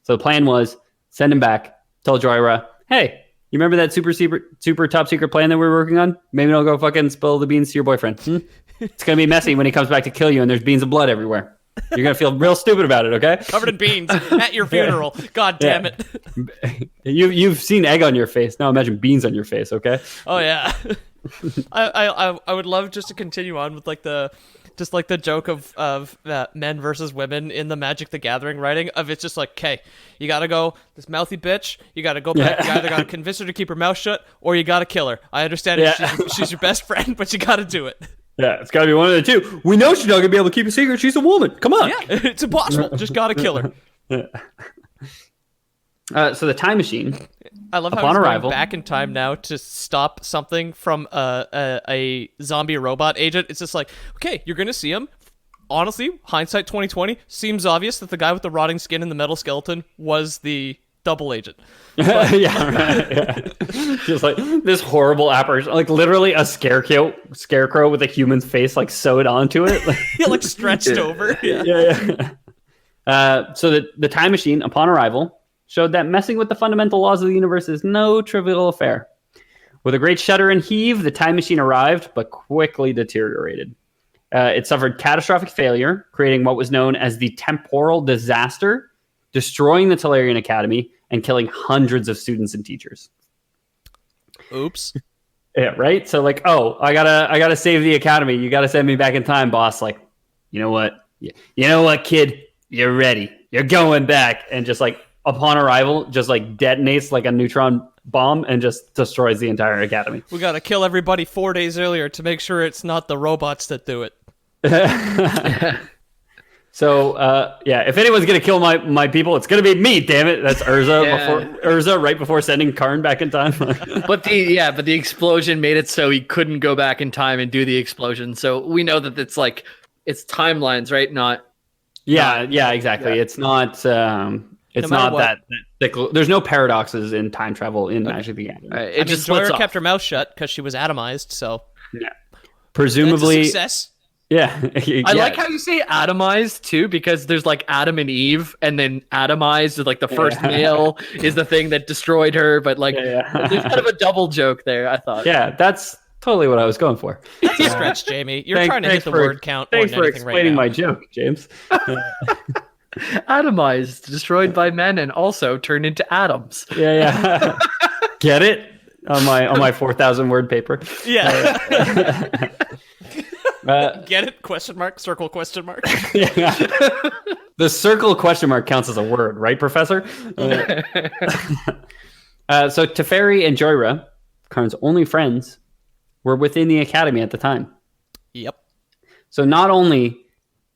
So the plan was send him back, tell Joyra, hey, you remember that super top secret plan that we were working on? Maybe don't go fucking spill the beans to your boyfriend. It's going to be messy when he comes back to kill you and there's beans of blood everywhere. You're going to feel real stupid about it, okay? Covered in beans at your funeral. God damn it. You've seen egg on your face. Now imagine beans on your face, okay? Oh, yeah. I would love just to continue on with like the joke of men versus women in the Magic the Gathering writing of it's just like, okay, you gotta go this mouthy bitch, you gotta go back, you either gotta convince her to keep her mouth shut or you gotta kill her. I understand she's your best friend, but you gotta do it. Yeah, it's gotta be one of the two. We know she's not gonna be able to keep a secret. She's a woman. Come on. Yeah, it's impossible. Just gotta kill her. So the time machine. I love how he's going back in time now to stop something from a zombie robot agent. It's just like, okay, you're gonna see him. Honestly, hindsight 2020 seems obvious that the guy with the rotting skin and the metal skeleton was the double agent. Yeah, right. Yeah. Just like this horrible apparition, like literally a scarecrow with a human's face like sewed onto it. Like stretched over. Yeah. So the time machine, upon arrival, showed that messing with the fundamental laws of the universe is no trivial affair. With a great shudder and heave, the time machine arrived, but quickly deteriorated. It suffered catastrophic failure, creating what was known as the temporal disaster, destroying the Talarian Academy and killing hundreds of students and teachers. Oops. Yeah, right? So like, oh, I gotta save the Academy. You gotta send me back in time, boss. Like, you know what? You know what, kid? You're ready. You're going back. And just like upon arrival, just like detonates like a neutron bomb and just destroys the entire Academy. We gotta kill everybody 4 days earlier to make sure it's not the robots that do it. So, if anyone's gonna kill my people, it's gonna be me. Damn it! That's Urza right before sending Karn back in time. But the explosion made it so he couldn't go back in time and do the explosion. So we know that it's timelines, right? Exactly. Yeah. It's not. It's not that cyclical. There's no paradoxes in time travel in Magic the Gathering. It just splits off. Kept her mouth shut because she was atomized. So yeah, presumably that's a success. Yeah. I like how you say atomized too, because there's like Adam and Eve, and then atomized is like the first male is the thing that destroyed her, but like there's kind of a double joke there, I thought. Yeah, that's totally what I was going for. That's a stretch, Jamie. You're trying to hit the word count more than anything right now. Thanks for explaining my joke, James. Atomized, destroyed by men, and also turned into atoms. Yeah. Get it? On my 4,000 word paper. Yeah. Get it? Question mark? Circle question mark? Yeah. The circle question mark counts as a word, right, Professor? So Teferi and Joyra, Karn's only friends, were within the Academy at the time. Yep. So not only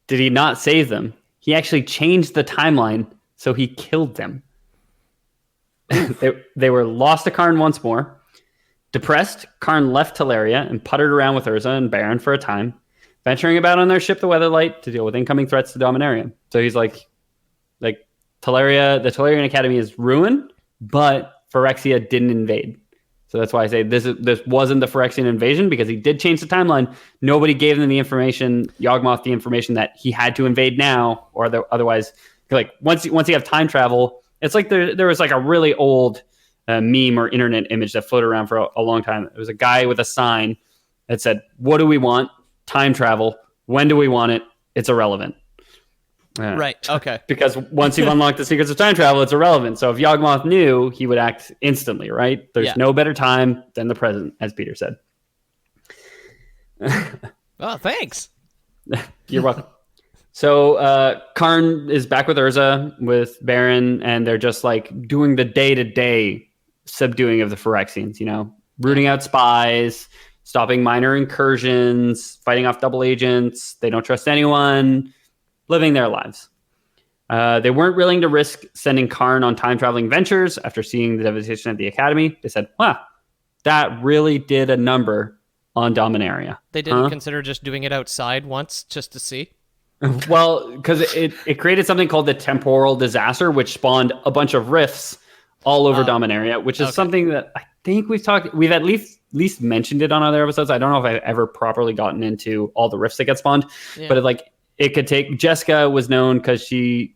did he not save them, he actually changed the timeline, so he killed them. They were lost to Karn once more. Depressed, Karn left Teleria and puttered around with Urza and Baron for a time, venturing about on their ship, the Weatherlight, to deal with incoming threats to Dominaria. So he's like Teleria, the Talarian Academy is ruined, but Phyrexia didn't invade. So that's why I say this wasn't the Phyrexian invasion, because he did change the timeline. Nobody gave them the information, Yawgmoth the information that he had to invade now, or otherwise, like once you have time travel, it's like there was like a really old meme or internet image that floated around for a long time. It was a guy with a sign that said, "What do we want? Time travel. When do we want it? It's irrelevant." Right. Okay. Because once you've unlocked the secrets of time travel, it's irrelevant. So if Yawgmoth knew, he would act instantly, right? There's no better time than the present, as Peter said. Oh, thanks. You're welcome. So Karn is back with Urza, with Baron, and they're just like doing the day-to-day subduing of the Phyrexians, rooting out spies, stopping minor incursions, fighting off double agents. They don't trust anyone, living their lives. They weren't willing to risk sending Karn on time-traveling ventures after seeing the devastation at the Academy. They said, wow, that really did a number on Dominaria. They didn't consider just doing it outside once just to see? Well, because it created something called the temporal disaster, which spawned a bunch of rifts all over Dominaria, which is something that I think we've at least mentioned it on other episodes. I don't know if I've ever properly gotten into all the rifts that get spawned, but it could take. Jessica was known because she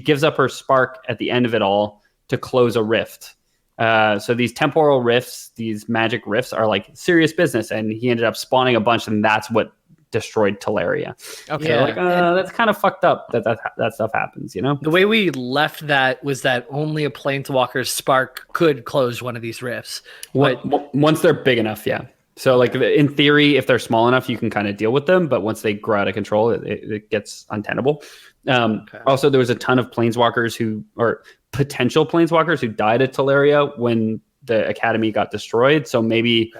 gives up her spark at the end of it all to close a rift. So these temporal rifts, these magic rifts, are like serious business, and he ended up spawning a bunch, and that's what destroyed Teleria. Okay. So that's kind of fucked up that stuff happens, The way we left that was that only a planeswalker's spark could close one of these rifts. Once they're big enough, yeah. So like in theory, if they're small enough, you can kind of deal with them, but once they grow out of control, it gets untenable. Also, there was a ton of planeswalkers or potential planeswalkers who died at Teleria when the Academy got destroyed. So maybe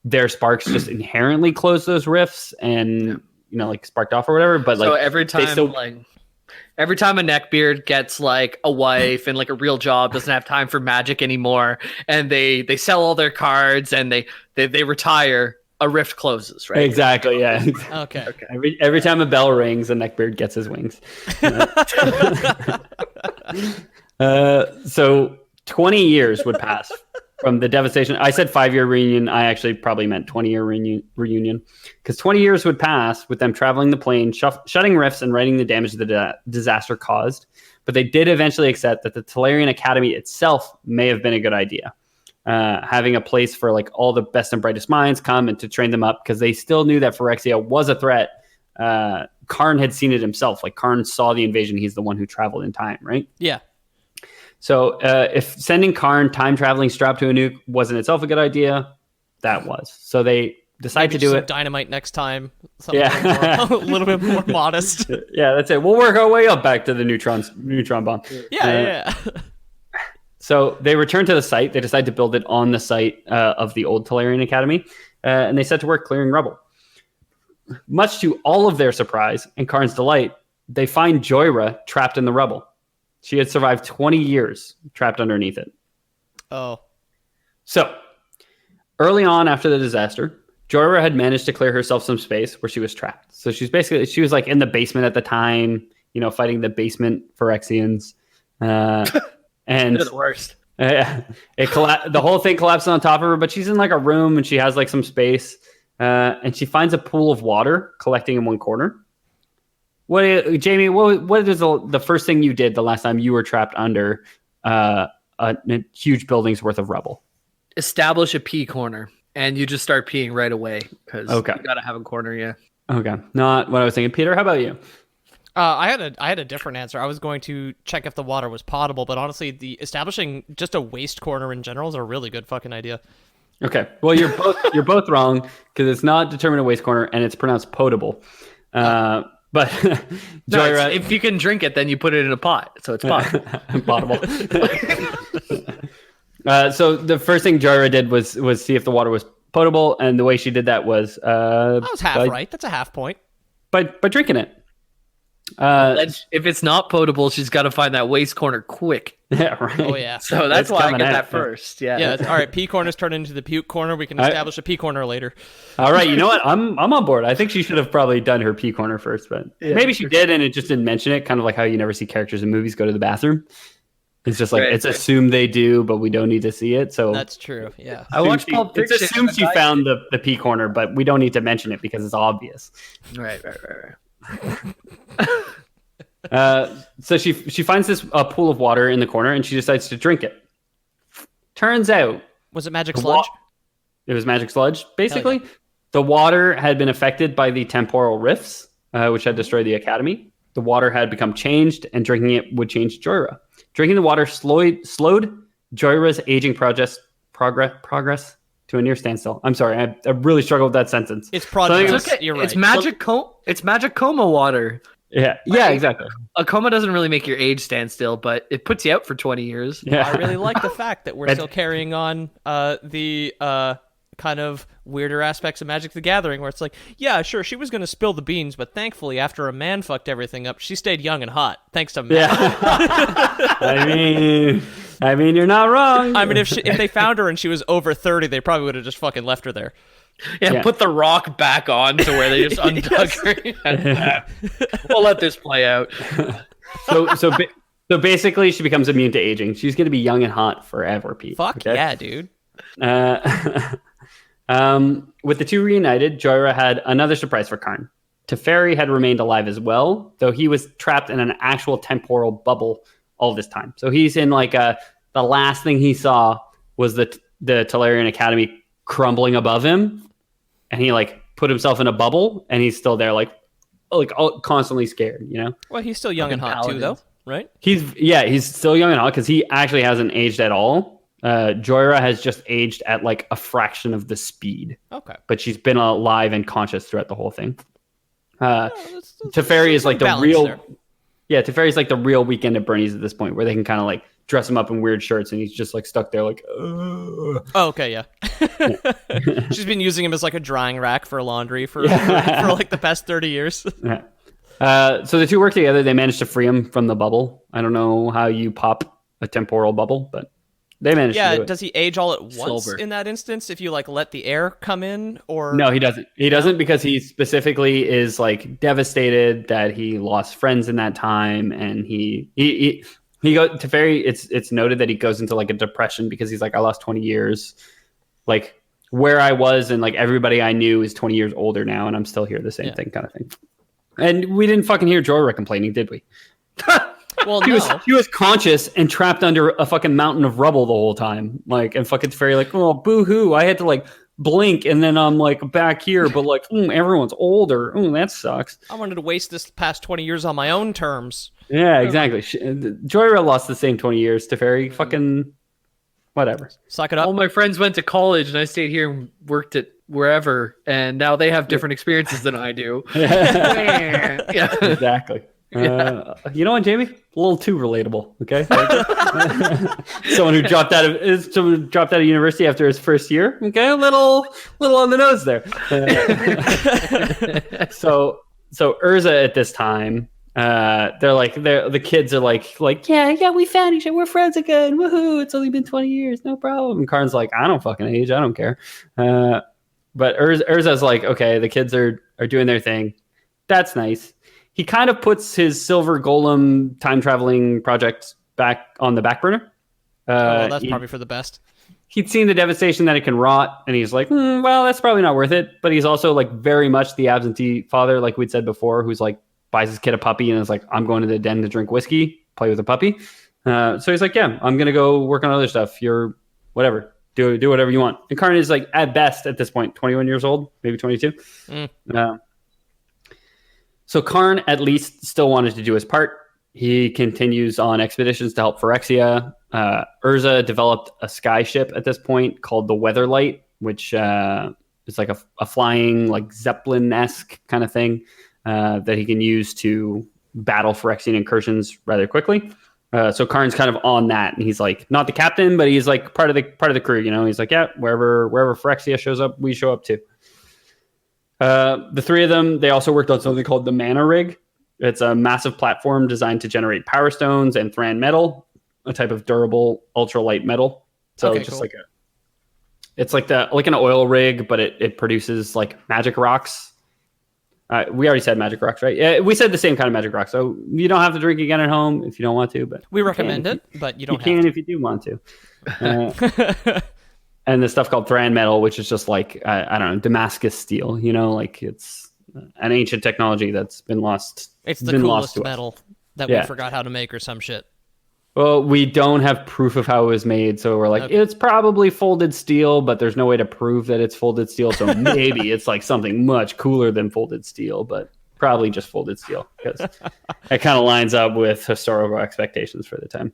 their sparks just inherently close those rifts and like sparked off or whatever. But like, so every time a neckbeard gets like a wife and like a real job, doesn't have time for Magic anymore, and they sell all their cards and they retire, a rift closes, right? Exactly. Yeah. Okay. Every time a bell rings, a neckbeard gets his wings. So 20 years would pass from the devastation. I said 5-year reunion. I actually probably meant 20-year reunion, because 20 years would pass with them traveling the plane, shutting rifts, and righting the damage the disaster caused. But they did eventually accept that the Tolarian Academy itself may have been a good idea. Having a place for like all the best and brightest minds come and to train them up, because they still knew that Phyrexia was a threat. Karn had seen it himself. Like, Karn saw the invasion. He's the one who traveled in time, right? Yeah. So if sending Karn time traveling strapped to a nuke wasn't itself a good idea, that was. So they decide to do it. Dynamite next time. Yeah. A little bit more modest. Yeah, that's it. We'll work our way up back to the neutron bomb. Yeah. So they return to the site. They decide to build it on the site of the old Tolarian Academy, and they set to work clearing rubble. Much to all of their surprise and Karn's delight, they find Joyra trapped in the rubble. She had survived 20 years trapped underneath it. Oh. So, early on after the disaster, Joyra had managed to clear herself some space where she was trapped. So she was like in the basement at the time, fighting the basement Phyrexians. And they're the worst. The whole thing collapsed on top of her, but she's in like a room and she has like some space. And she finds a pool of water collecting in one corner. Jamie, what is the first thing you did the last time you were trapped under a huge building's worth of rubble? Establish a pee corner, and you just start peeing right away, because you gotta have a corner. Yeah. Okay, not what I was thinking. Peter, how about you? I had a different answer. I was going to check if the water was potable, but honestly, establishing just a waste corner in general is a really good fucking idea. Okay, well you're both wrong, because it's not determined a waste corner and it's pronounced potable. But Joyra, if you can drink it, then you put it in a pot, so it's potable. So the first thing Joyra did was see if the water was potable, and the way she did that was that was half right. That's a half point. By drinking it. If it's not potable, she's got to find that waste corner quick. Yeah, right. Oh yeah. So that's why I get that first. Yeah. Yeah. All right. Pee corners turn into the puke corner. We can establish a pee corner later. All right. You know what? I'm on board. I think she should have probably done her pee corner first, but maybe she did, and it just didn't mention it. Kind of like how you never see characters in movies go to the bathroom. It's just like it's assumed they do, but we don't need to see it. So that's true. Yeah. I watched Pulp Fiction. It's assumed she found the pee corner, but we don't need to mention it because it's obvious. Right. So she finds this pool of water in the corner, and she decides to drink it. Turns out, was it magic sludge? It was magic sludge. Basically, the water had been affected by the temporal rifts, which had destroyed the academy. The water had become changed, and drinking it would change Joyra. Drinking the water slowed Joyra's aging progress to a near standstill. I'm sorry, I really struggled with that sentence. It's progress. So You're right. It's magic coma water. Yeah, exactly. A coma doesn't really make your age stand still, but it puts you out for 20 years. Yeah. I really like the fact that we're still carrying on the kind of weirder aspects of Magic the Gathering, where it's like, yeah, sure, she was going to spill the beans, but thankfully, after a man fucked everything up, she stayed young and hot, thanks to Matt. Yeah. I mean, you're not wrong. I mean, if they found her and she was over 30, they probably would have just fucking left her there. Yeah, put the rock back on to where they just undug her. We'll let this play out. So basically, she becomes immune to aging. She's going to be young and hot forever, Pete. Fuck yeah, dude. With the two reunited, Joyra had another surprise for Karn. Teferi had remained alive as well, though he was trapped in an actual temporal bubble all this time. So he's in like the last thing he saw was the Tolarian Academy crumbling above him, and he like put himself in a bubble, and he's still there, like constantly scared. Well, he's still young and hot too, though, right? He's still young and hot because he actually hasn't aged at all. Joyra has just aged at like a fraction of the speed. Okay, but she's been alive and conscious throughout the whole thing. Teferi is like the real. There. Yeah, Teferi's like the real Weekend at Bernie's at this point, where they can kind of like dress him up in weird shirts, and he's just like stuck there, like. Oh, okay, yeah. She's been using him as like a drying rack for laundry for like the past 30 years. Yeah. So the two work together. They managed to free him from the bubble. I don't know how you pop a temporal bubble, but they managed to do it. Does he age all at once in that instance if you like let the air come in, or no, he doesn't. He doesn't because he specifically is like devastated that he lost friends in that time, and he Teferi, it's noted that he goes into like a depression because he's like, I lost 20 years. Like where I was and like everybody I knew is 20 years older now, and I'm still here, the same thing kind of thing. And we didn't fucking hear Jorah complaining, did we? Well, he was conscious and trapped under a fucking mountain of rubble the whole time. Like, and fucking Teferi like, oh, boo-hoo. I had to like blink and then I'm like back here, but like everyone's older. Oh, that sucks. I wanted to waste this past 20 years on my own terms. Yeah, exactly. Jorah lost the same 20 years. Teferi, fucking whatever. Suck it up. All my friends went to college and I stayed here and worked at wherever, and now they have different experiences than I do. Yeah, exactly. You know what, Jamie? A little too relatable. Okay, someone who dropped out of university after his first year. Okay, a little on the nose there. So Urza at this time, the kids are like yeah, we found each other, we're friends again, woohoo! It's only been 20 years, no problem. And Karn's like, I don't fucking age, I don't care. But Urza's like, okay, the kids are doing their thing. That's nice. He kind of puts his silver golem time traveling project back on the back burner. That's probably for the best. He'd seen the devastation that it can rot, and he's like, well, that's probably not worth it. But he's also like very much the absentee father, like we'd said before, who's like buys his kid a puppy and is like, I'm going to the den to drink whiskey, play with a puppy. So he's like, yeah, I'm gonna go work on other stuff. You're whatever. Do whatever you want. And Karn is like at best at this point 21 years old, maybe 22. So Karn at least still wanted to do his part. He continues on expeditions to help Phyrexia. Urza developed a sky ship at this point called the Weatherlight, which is like a flying like Zeppelin-esque kind of thing that he can use to battle Phyrexian incursions rather quickly. So Karn's kind of on that, and he's like not the captain, but he's like part of the crew. You know, he's like, yeah, wherever Phyrexia shows up, we show up too. The three of them, they also worked on something called the Mana Rig. It's a massive platform designed to generate power stones and Thran metal, a type of durable ultralight metal. So okay, just cool. it's like an oil rig, but it produces like magic rocks. We already said magic rocks, right? Yeah, we said the same kind of magic rock. So you don't have to drink again at home if you don't want to, but we recommend it, but you don't you have can to. if you do want to. And the stuff called Thran metal, which is just like I don't know, Damascus steel. You know, like it's an ancient technology that's been lost. It's the coolest metal that we forgot how to make or some shit. Well, we don't have proof of how it was made, so we're like, It's probably folded steel, but there's no way to prove that it's folded steel. So maybe it's like something much cooler than folded steel, but probably just folded steel because it kind of lines up with historical expectations for the time.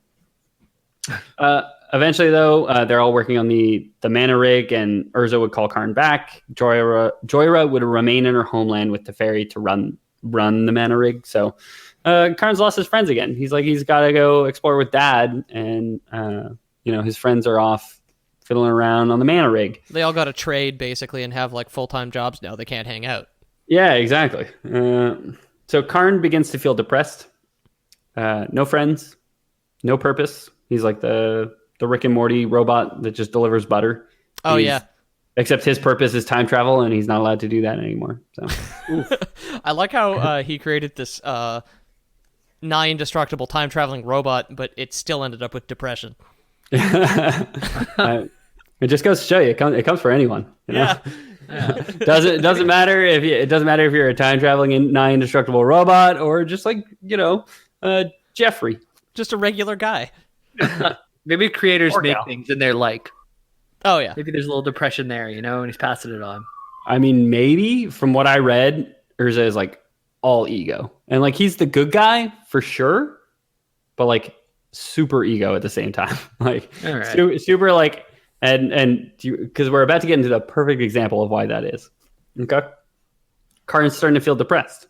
Eventually, though, they're all working on the Mana Rig, and Urza would call Karn back. Jorah would remain in her homeland with Teferi to run the Mana Rig. So Karn's lost his friends again. He's like, he's got to go explore with Dad, and his friends are off fiddling around on the Mana Rig. They all got to trade basically and have like full-time jobs now. They can't hang out. Yeah, exactly. So Karn begins to feel depressed. No friends, no purpose. He's like the Rick and Morty robot that just delivers butter. Oh, yeah. Except his purpose is time travel, and he's not allowed to do that anymore. So, I like how he created this nigh indestructible time traveling robot, but it still ended up with depression. It just goes to show you, it comes for anyone. You know? Yeah. Doesn't matter if you're a time traveling nigh indestructible robot or just like Jeffrey, just a regular guy. Maybe creators make things and they're like, oh yeah, maybe there's a little depression there, and he's passing it on. I mean, maybe from what I read, Urza is like all ego, and like he's the good guy for sure, but like super ego at the same time. Like super like, and because we're about to get into the perfect example of why that is. Okay, Karn's starting to feel depressed.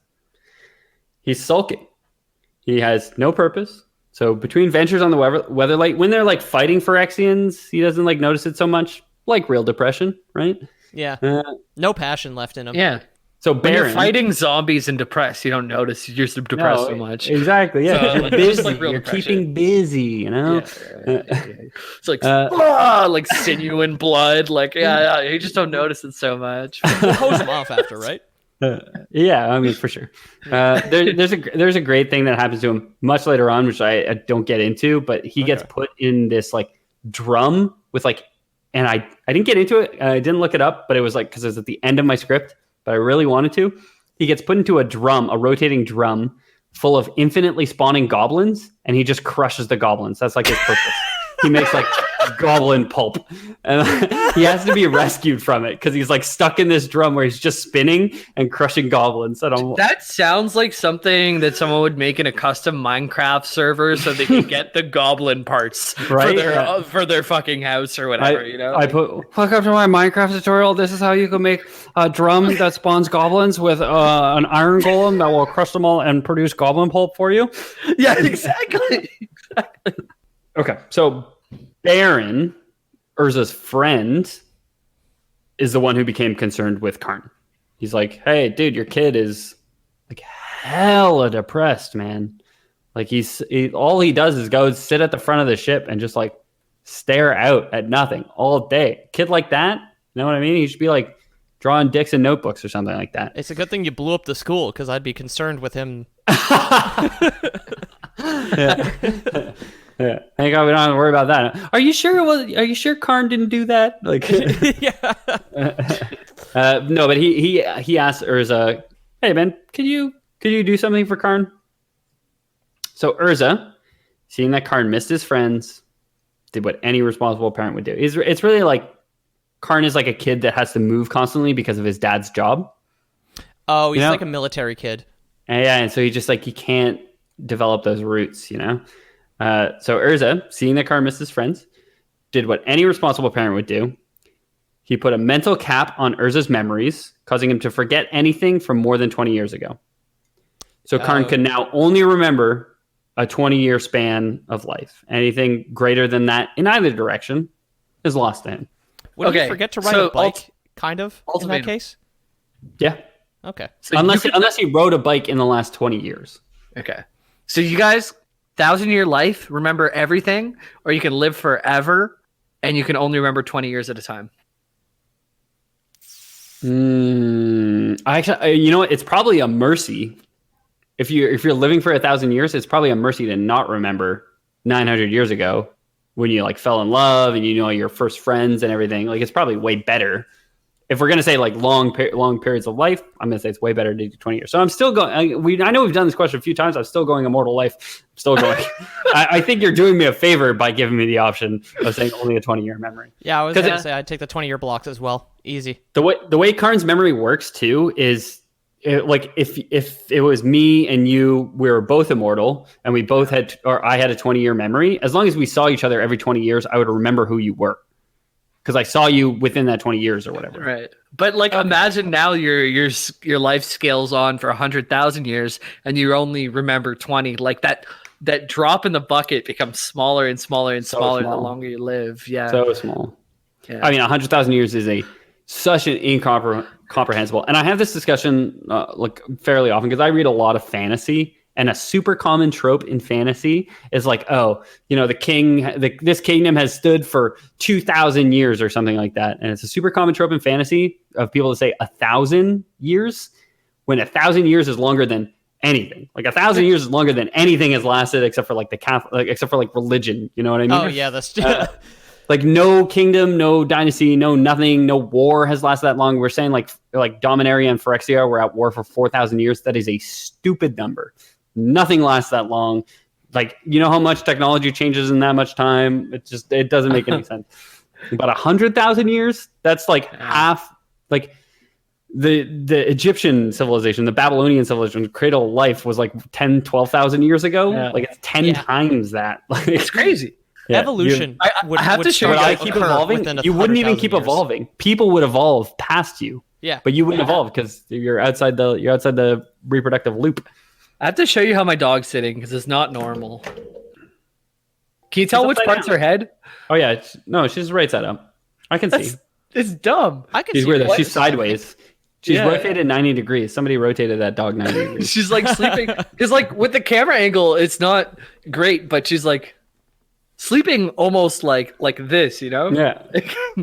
He's sulking. He has no purpose. So between ventures on the Weatherlight, when they're like fighting Phyrexians, he doesn't like notice it so much, like real depression, right? Yeah. No passion left in him. Yeah. So when you're fighting zombies and depressed, you don't notice you're depressed so much. Exactly. Yeah. So, you're busy. Like you're keeping busy. You know. Yeah. It's like like sinew and blood. Like you just don't notice it so much. We'll hose him off after, right? Yeah, I mean, for sure. There's a great thing that happens to him much later on, which I don't get into, but he gets put in this like drum with like, and I didn't get into it. I didn't look it up, but it was like, because it was at the end of my script, but I really wanted to. He gets put into a rotating drum full of infinitely spawning goblins, and he just crushes the goblins. That's like his purpose. He makes like goblin pulp, and he has to be rescued from it because he's like stuck in this drum where he's just spinning and crushing goblins. That sounds like something that someone would make in a custom Minecraft server so they can get the goblin parts for their fucking house or whatever. Welcome to my Minecraft tutorial. This is how you can make a drum that spawns goblins with an iron golem that will crush them all and produce goblin pulp for you. Yeah, exactly. Okay, so Baron, Urza's friend, is the one who became concerned with Karn. He's like, hey, dude, your kid is like hella depressed, man. Like all he does is go sit at the front of the ship and just like stare out at nothing all day. Kid like that, you know what I mean? He should be like drawing dicks in notebooks or something like that. It's a good thing you blew up the school, because I'd be concerned with him. Yeah. Thank God we don't have to worry about that. Are you sure Karn didn't do that? Like, no, but he asked Urza, "Hey man, could you do something for Karn?" So Urza, seeing that Karn missed his friends, did what any responsible parent would do. It's really like Karn is like a kid that has to move constantly because of his dad's job. Oh, he's like a military kid. And so he just like he can't develop those roots, you know. So Urza, seeing that Karn missed his friends, did what any responsible parent would do. He put a mental cap on Urza's memories, causing him to forget anything from more than 20 years ago. So Karn can now only remember a 20-year span of life. Anything greater than that in either direction is lost to him. Would he forget to ride a bike, kind of, in that case? Yeah. Okay. So unless he rode a bike in the last 20 years. Okay. So you guys... 1,000-year life, remember everything, or you can live forever and you can only remember 20 years at a time. Actually, you know what? It's probably a mercy. If you're living for 1,000 years, it's probably a mercy to not remember 900 years ago when you like fell in love and you know your first friends and everything. Like it's probably way better. If we're gonna say like long periods of life, I'm gonna say it's way better to do 20 years. So I'm still going. I know we've done this question a few times. I'm still going immortal life. I'm still going. I think you're doing me a favor by giving me the option of saying only a 20-year memory. Yeah, I was gonna say I'd take the 20-year blocks as well. Easy. The way Karn's memory works too is like if it was me and you, we were both immortal and we both had, or I had a 20-year memory. As long as we saw each other every 20 years, I would remember who you were. Because I saw you within that 20 years or whatever. Right. But like imagine now your life scales on for 100,000 years and you only remember 20. Like that drop in the bucket becomes smaller and smaller and smaller the longer you live. Yeah. So small. Yeah. I mean, 100,000 years is such an incomprehensible. And I have this discussion like fairly often because I read a lot of fantasy. And a super common trope in fantasy is like, oh, you know, this kingdom has stood for 2,000 years or something like that. And it's a super common trope in fantasy of people to say 1,000 years when 1,000 years is longer than anything. Like 1,000 years is longer than anything has lasted except for like the Catholic, except for like religion. You know what I mean? Oh yeah, that's like no kingdom, no dynasty, no nothing, no war has lasted that long. We're saying like Dominaria and Phyrexia were at war for 4,000 years. That is a stupid number. Nothing lasts that long. Like, you know how much technology changes in that much time? It doesn't make any sense. About 100,000 years? That's like half, like the Egyptian civilization, the Babylonian civilization, cradle of life was like 10, 12,000 years ago. Yeah. Like it's 10 times that. Like, it's crazy. Yeah, evolution. I have to show you. I keep evolving. You wouldn't even keep evolving. People would evolve past you. Yeah. But you wouldn't evolve because you're outside the reproductive loop. I have to show you how my dog's sitting because it's not normal. Can you tell which part's her head? Oh yeah, she's right side up. I can see. It's dumb. I can see. Weird. She's sideways. She's rotated 90 degrees. Somebody rotated that dog 90 degrees. She's like sleeping because like with the camera angle, it's not great, but she's like sleeping almost like this, you know? Yeah,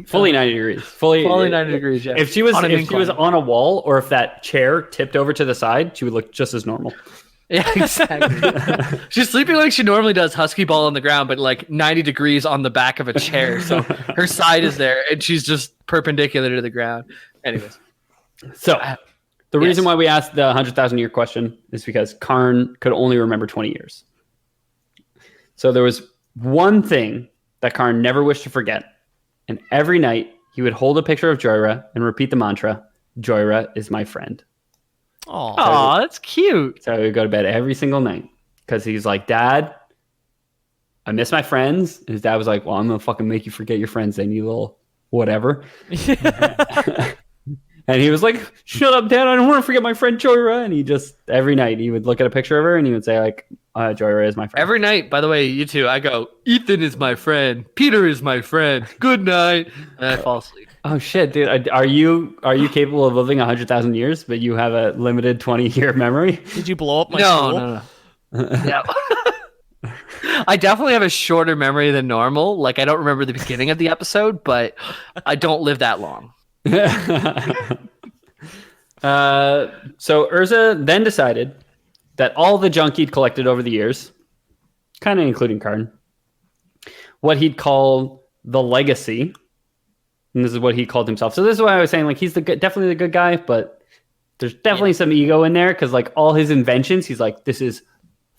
fully 90 degrees. Fully 90 degrees. Yeah. If she was On an if she was incline. on a wall, or if that chair tipped over to the side, she would look just as normal. Yeah, exactly. She's sleeping like she normally does, husky ball on the ground, but like 90 degrees on the back of a chair. So her side is there, and she's just perpendicular to the ground. Anyways, So the Yes. reason why we asked the 100,000 year question is because Karn could only remember 20 years. So there was one thing that Karn never wished to forget, and every night he would hold a picture of Joyra and repeat the mantra, "Joyra is my friend." Aw. oh, that's cute. So he would go to bed every single night because he's like, "Dad, I miss my friends." And his dad was like, "Well, I'm gonna fucking make you forget your friends, then, you little whatever." And he was like, "Shut up, Dad! I don't want to forget my friend Joyra." And he just every night he would look at a picture of her and he would say like, "Joyra is my friend." Every night, by the way, you two, I go, Ethan is my friend. Peter is my friend. Good night. And I fall asleep. Oh shit, dude! Are you capable of living 100,000 years, but you have a limited 20-year memory? Did you blow up my No, school? no. Yeah. I definitely have a shorter memory than normal. Like, I don't remember the beginning of the episode, but I don't live that long. So Urza then decided that all the junk he'd collected over the years, kind of including Karn, what he'd call the legacy, and this is what he called himself. So this is why I was saying, like, he's definitely the good guy, but there's definitely some ego in there because, like, all his inventions, he's like, this is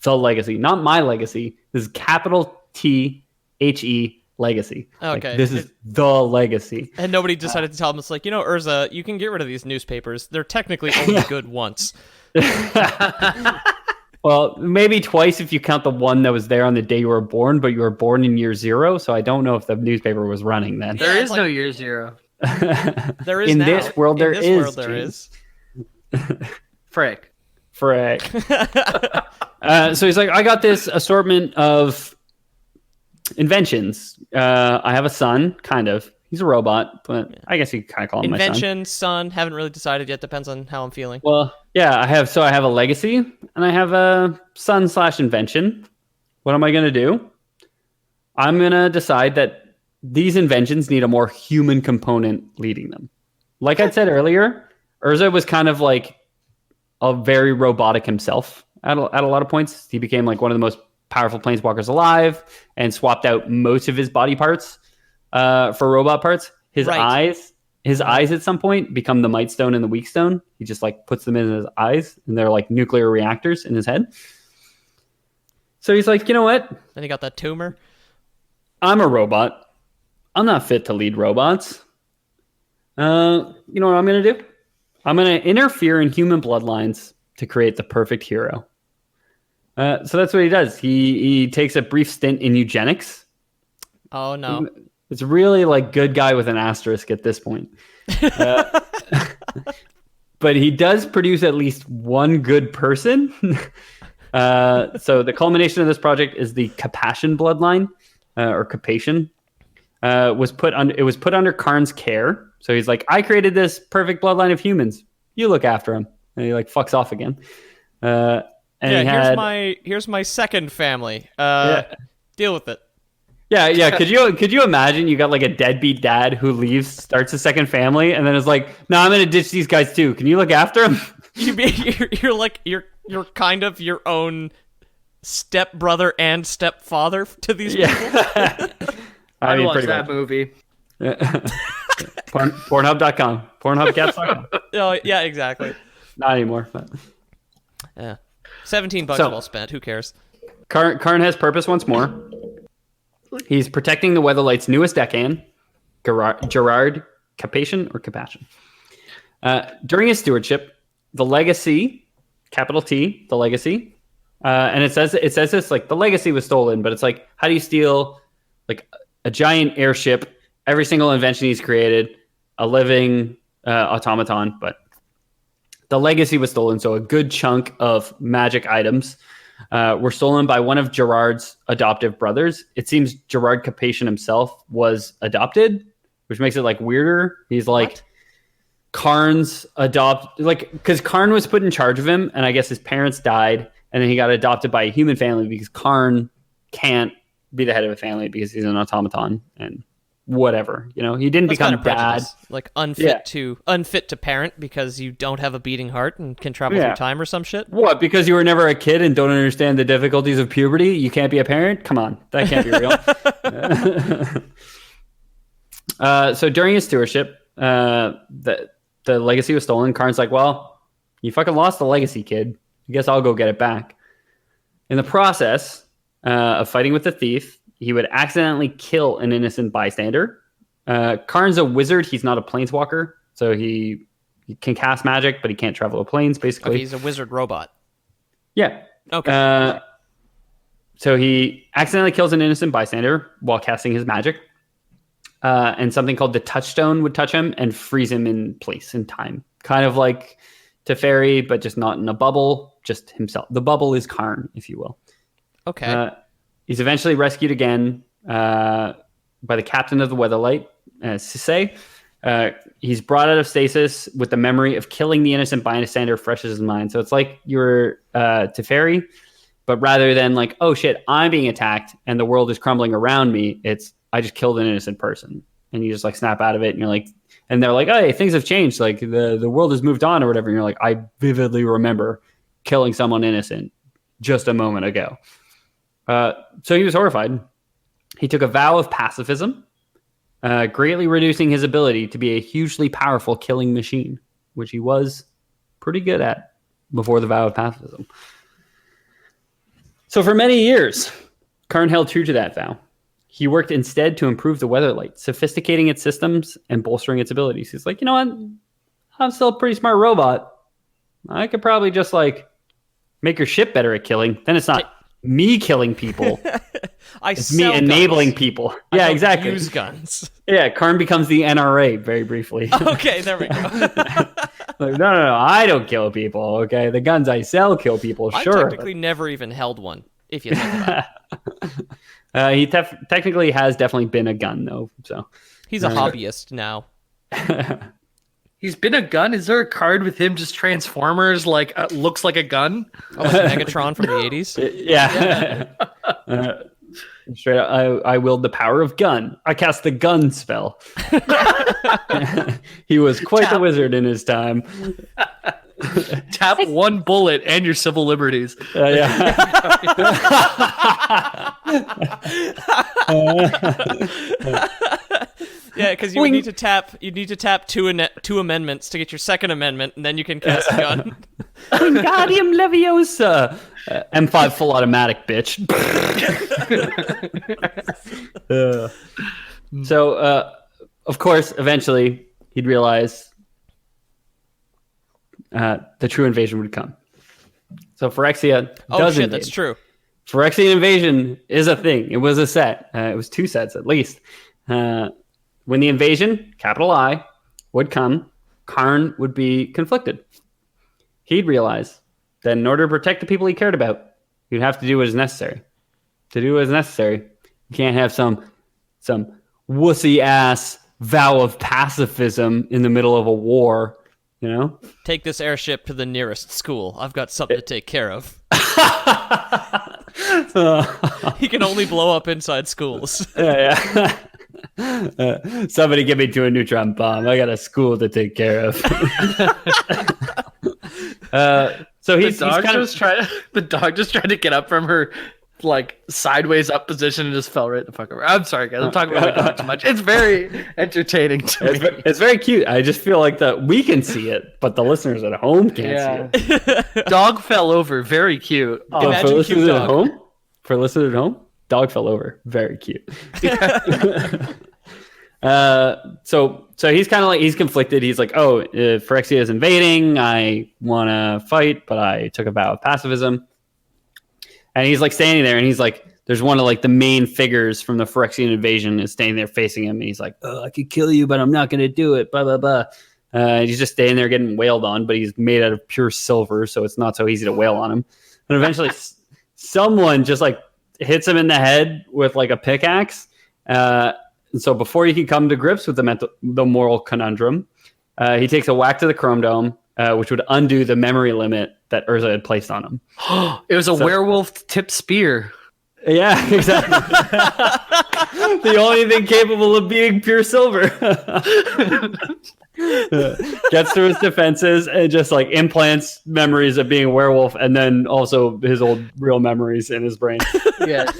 the legacy, not my legacy. This is capital THE legacy. Like, Okay. this is the legacy. And nobody decided to tell him, it's like, Urza, you can get rid of these newspapers. They're technically only good once. Well, maybe twice if you count the one that was there on the day you were born, but you were born in year 0, so I don't know if the newspaper was running then. There Yeah, is no year 0. There is In now. this world, there In this is, world, there James. is. Frick. Frick. So he's like, I got this assortment of inventions. I have a son, kind of. He's a robot, but I guess you could kind of call him my son. Invention, son, haven't really decided yet. Depends on how I'm feeling. Well, yeah, I have a legacy and I have a son/invention. What am I going to do? I'm going to decide that these inventions need a more human component leading them. Like I said earlier, Urza was kind of like a very robotic himself at a lot of points. He became like one of the most powerful planeswalkers alive and swapped out most of his body parts for robot parts. His eyes at some point become the might stone and the weak stone. He just like puts them in his eyes and they're like nuclear reactors in his head. So he's like, you know what? Then he got that tumor. I'm a robot. I'm not fit to lead robots. You know what I'm going to do? I'm going to interfere in human bloodlines to create the perfect hero. So that's what he does. He takes a brief stint in eugenics. Oh, no. It's really like good guy with an asterisk at this point. But he does produce at least one good person. So the culmination of this project is the Capashen bloodline, or Capashen. It was put under Karn's care. So he's like, I created this perfect bloodline of humans. You look after him. And he like fucks off again. And here's my second family. Deal with it. Yeah. Could you imagine you got like a deadbeat dad who leaves, starts a second family, and then is like, no, I'm gonna ditch these guys too. Can you look after them? You're kind of your own stepbrother and stepfather to these people. I mean, watched pretty that much. movie. Pornhub.com. Pornhubcats.com. Oh, yeah, exactly. Not anymore. But. Yeah. $17 So- well spent. Who cares? Karn has purpose once more. He's protecting the Weatherlight's newest deccan, Gerard Capashen or Capashen. During his stewardship, the legacy, capital T, the legacy, and it says this like the legacy was stolen, but it's like, how do you steal like a giant airship, every single invention he's created, a living automaton, but the legacy was stolen. So a good chunk of magic items were stolen by one of Gerard's adoptive brothers. It seems Gerard Capashen himself was adopted, which makes it like weirder. He's like What? Karn's because Karn was put in charge of him, and I guess his parents died, and then he got adopted by a human family because Karn can't be the head of a family because he's an automaton and whatever. He didn't That's become kind of dad. prejudice. Like unfit to parent because you don't have a beating heart and can travel through time or some shit. What? Because you were never a kid and don't understand the difficulties of puberty, you can't be a parent? Come on, that can't be real. So during his stewardship, the legacy was stolen. Karn's like, well, you fucking lost the legacy, kid. I guess I'll go get it back. In the process of fighting with the thief, he would accidentally kill an innocent bystander. Karn's a wizard. He's not a planeswalker. So he can cast magic, but he can't travel with planes, basically. Okay, he's a wizard robot. Yeah. Okay. So he accidentally kills an innocent bystander while casting his magic. And something called the touchstone would touch him and freeze him in place in time. Kind of like Teferi, but just not in a bubble, just himself. The bubble is Karn, if you will. Okay. He's eventually rescued again by the captain of the Weatherlight, Sisei. He's brought out of stasis with the memory of killing the innocent bystander fresh as his mind. So it's like you're Teferi, but rather than like, oh shit, I'm being attacked and the world is crumbling around me, it's I just killed an innocent person. And you just like snap out of it and you're like, and they're like, hey, things have changed. Like the world has moved on or whatever. And you're like, I vividly remember killing someone innocent just a moment ago. So he was horrified. He took a vow of pacifism, greatly reducing his ability to be a hugely powerful killing machine, which he was pretty good at before the vow of pacifism. So for many years, Karn held true to that vow. He worked instead to improve the Weatherlight, sophisticating its systems and bolstering its abilities. He's like, you know what? I'm still a pretty smart robot. I could probably just like make your ship better at killing. Then it's not me killing people. It's me enabling guns. people. I Yeah, don't exactly. Use guns. Yeah, Karn becomes the NRA very briefly. Okay, there we go. Like, no, I don't kill people. Okay, the guns I sell kill people. I Sure. technically never even held one. If you think about it. He technically has definitely been a gun though. So He's a hobbyist now. He's been a gun. Is there a card with him just Transformers like looks like a gun? Oh, like Megatron from the 80s? Yeah. Straight up, I willed the power of gun. I cast the gun spell. He was quite the wizard in his time. Tap one bullet and your civil liberties. Yeah. Yeah, because you need to tap. You need to tap two amendments to get your second amendment, and then you can cast a gun. Wingardium Leviosa. M5 full automatic, bitch. So, of course, eventually he'd realize the true invasion would come. So Phyrexia does invade. That's true. Phyrexian invasion is a thing. It was a set. It was 2 sets at least. When the invasion, capital I, would come, Karn would be conflicted. He'd realize that in order to protect the people he cared about, he'd have to do what is necessary. To do what is necessary, you can't have some wussy-ass vow of pacifism in the middle of a war, you know? Take this airship to the nearest school. I've got something to take care of. He can only blow up inside schools. Yeah. Somebody get me to a neutron bomb. I got a school to take care of. So the dog just tried to get up from her like sideways up position and just fell right the fuck over. I'm sorry, guys. I'm talking about my dog too much. It's very entertaining to me. It's very cute. I just feel like we can see it, but the listeners at home can't see it. Dog fell over. Very cute. For listeners at home, dog fell over. Very cute. So he's kind of like, he's conflicted. He's like, oh, Phyrexia is invading. I want to fight, but I took a vow of pacifism. And he's like standing there and he's like, there's one of like the main figures from the Phyrexian invasion is standing there facing him. And he's like, oh, I could kill you, but I'm not going to do it. Blah, blah, blah. He's just standing there getting wailed on, but he's made out of pure silver. So it's not so easy to wail on him. And eventually someone just like hits him in the head with like a pickaxe. And so before he can come to grips with the moral conundrum, he takes a whack to the Chrome Dome, which would undo the memory limit that Urza had placed on him. It was a werewolf tipped spear. Yeah, exactly. The only thing capable of being pure silver. Gets through his defenses and just like implants memories of being a werewolf, and then also his old real memories in his brain. Yeah.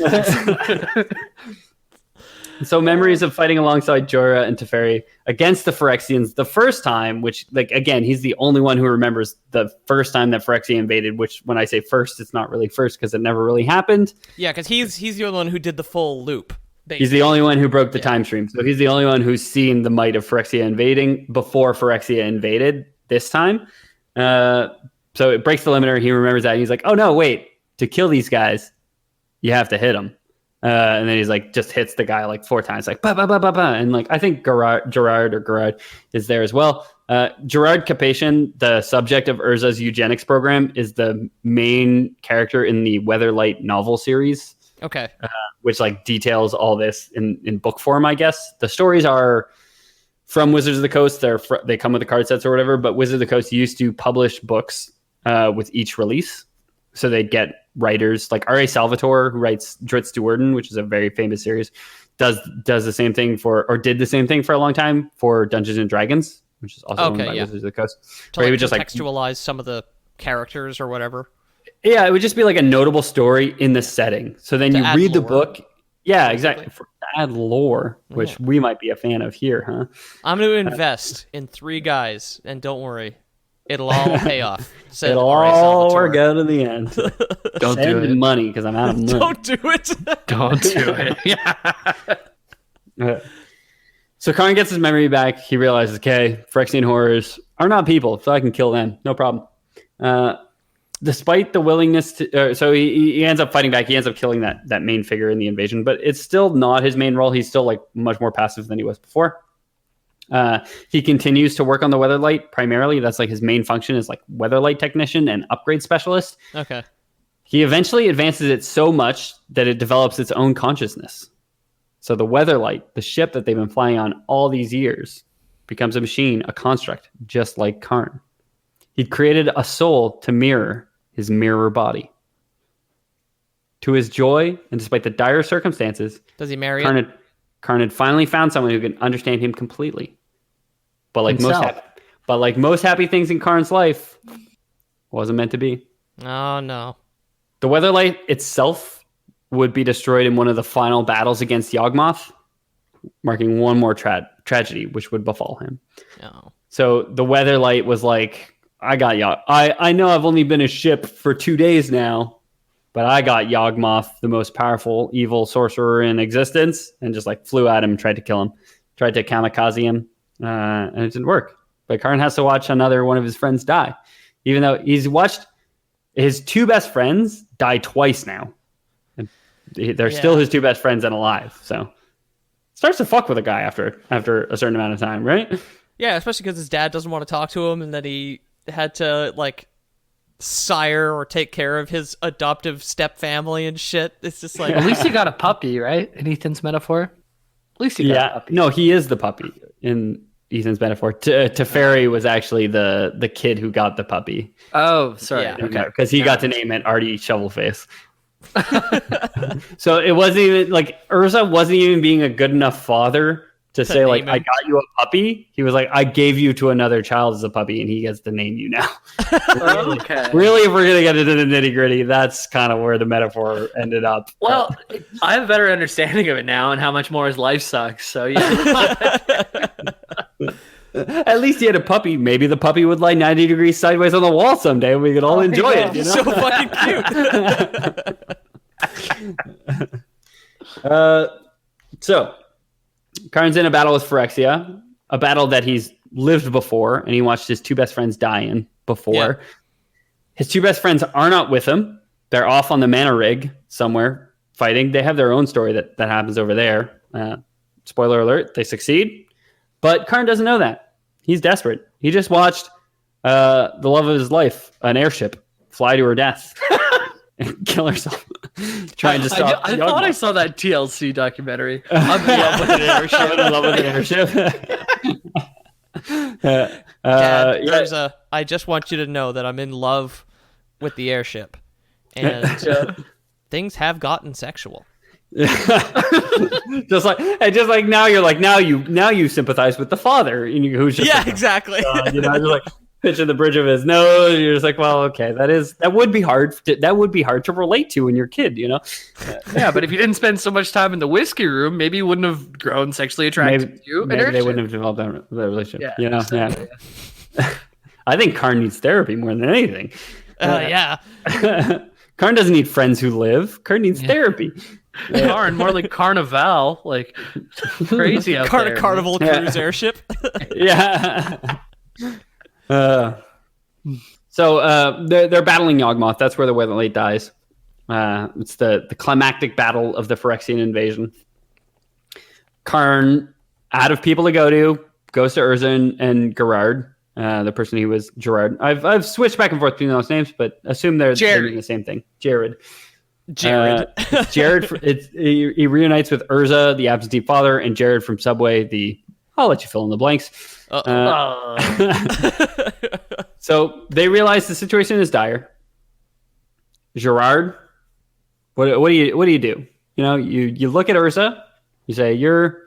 So memories of fighting alongside Jorah and Teferi against the Phyrexians the first time, which, like, again, he's the only one who remembers the first time that Phyrexia invaded, which when I say first, it's not really first because it never really happened. Yeah, because he's the only one who did the full loop. He's the only one who broke the time stream. So he's the only one who's seen the might of Phyrexia invading before Phyrexia invaded this time. So it breaks the limiter. He remembers that. And he's like, oh, no, wait. To kill these guys, you have to hit them. And then he's like, just hits the guy like 4 times, like, ba, ba, ba, ba, ba. And like, I think Gerard is there as well. Gerard Capetian, the subject of Urza's eugenics program, is the main character in the Weatherlight novel series. Okay. Which like details all this in book form, I guess. The stories are from Wizards of the Coast. They come with the card sets or whatever, but Wizards of the Coast used to publish books with each release. So they'd get writers like R.A. Salvatore, who writes Dritz Duerden, which is a very famous series, does the same thing did the same thing for a long time for Dungeons and Dragons, which is also owned by Wizards of the Coast. To like, contextualize some of the characters or whatever. Yeah, it would just be like a notable story in the setting. So then you read the book. Yeah, exactly. To add lore, which we might be a fan of here, huh? I'm going to invest in 3 guys, and don't worry. It'll all pay off. It'll all work out in the end. Don't do it. Money because I'm out of money. Don't do it. Don't do it. Yeah. So Karn gets his memory back. He realizes, okay, Phyrexian horrors are not people, so I can kill them. No problem. Despite the willingness to... so he ends up fighting back. He ends up killing that main figure in the invasion, but it's still not his main role. He's still like much more passive than he was before. He continues to work on the Weatherlight primarily. That's like his main function is like Weatherlight technician and upgrade specialist. Okay. He eventually advances it so much that it develops its own consciousness. So the Weatherlight, the ship that they've been flying on all these years, becomes a machine, a construct, just like Karn. He'd created a soul to mirror his mirror body. To his joy, and despite the dire circumstances, does he marry Karn had finally found someone who could understand him completely. But like most happy things in Karn's life, wasn't meant to be. Oh no. The Weatherlight itself would be destroyed in one of the final battles against Yawgmoth, marking one more tragedy which would befall him. Oh. So the Weatherlight was like, I got I know I've only been a ship for 2 days now, but I got Yawgmoth, the most powerful evil sorcerer in existence, and just like flew at him, tried to kill him, tried to kamikaze him, and it didn't work. But Karn has to watch another one of his friends die, even though he's watched his 2 best friends die twice now. And they're still his 2 best friends and alive. So starts to fuck with a guy after a certain amount of time, right? Yeah, especially because his dad doesn't want to talk to him, and then he had to like sire or take care of his adoptive step family and shit. It's just like at least he got a puppy, right? In Ethan's metaphor. At least he got a puppy. No, he is the puppy in Ethan's metaphor. Teferi was actually the kid who got the puppy. Oh, sorry. Yeah, okay, because he got to name it Artie Shovelface. So it wasn't even like Urza wasn't even being a good enough father to say like, I got you a puppy. He was like, I gave you to another child as a puppy, and he gets to name you now. Okay. Really, if we're gonna get into the nitty gritty, that's kind of where the metaphor ended up. Well, I have a better understanding of it now and how much more his life sucks. So yeah. At least he had a puppy. Maybe the puppy would lie 90 degrees sideways on the wall someday, and we could all enjoy it. You know? So fucking cute. So Karn's in a battle with Phyrexia, a battle that he's lived before, and he watched his 2 best friends die in before. Yeah. His 2 best friends are not with him. They're off on the Mana Rig somewhere fighting. They have their own story that happens over there. Spoiler alert, they succeed. But Karn doesn't know that. He's desperate. He just watched the love of his life, an airship, fly to her death and kill herself. Trying to stop. I thought I saw that TLC documentary. I'm in love with an airship. I'm in love with an airship. Urza, I just want you to know that I'm in love with the airship. And things have gotten sexual. just like now you sympathize with the father, who's just exactly. just like pitching the bridge of his nose. You're just like, well, okay, that would be hard to relate to when you're a kid, Yeah, but if you didn't spend so much time in the whiskey room, maybe you wouldn't have grown sexually attracted to you. Maybe they wouldn't have developed that relationship. Yeah, I think Karn needs therapy more than anything. Yeah. Karn doesn't need friends who live. Karn needs therapy. Karn, more like Carnival, like crazy out there. Carnival cruise airship. Yeah. So they're battling Yawgmoth. That's where the Weatherlight dies. It's the climactic battle of the Phyrexian invasion. Karn, out of people to go to, goes to Urza and Gerard. The person he was Gerard. I've switched back and forth between those names, but assume they're the same thing. Jared. Jared. He reunites with Urza, the absentee father, and Jared from Subway. I'll let you fill in the blanks. So they realize the situation is dire. Gerard, what do you do? You look at Urza. You say you're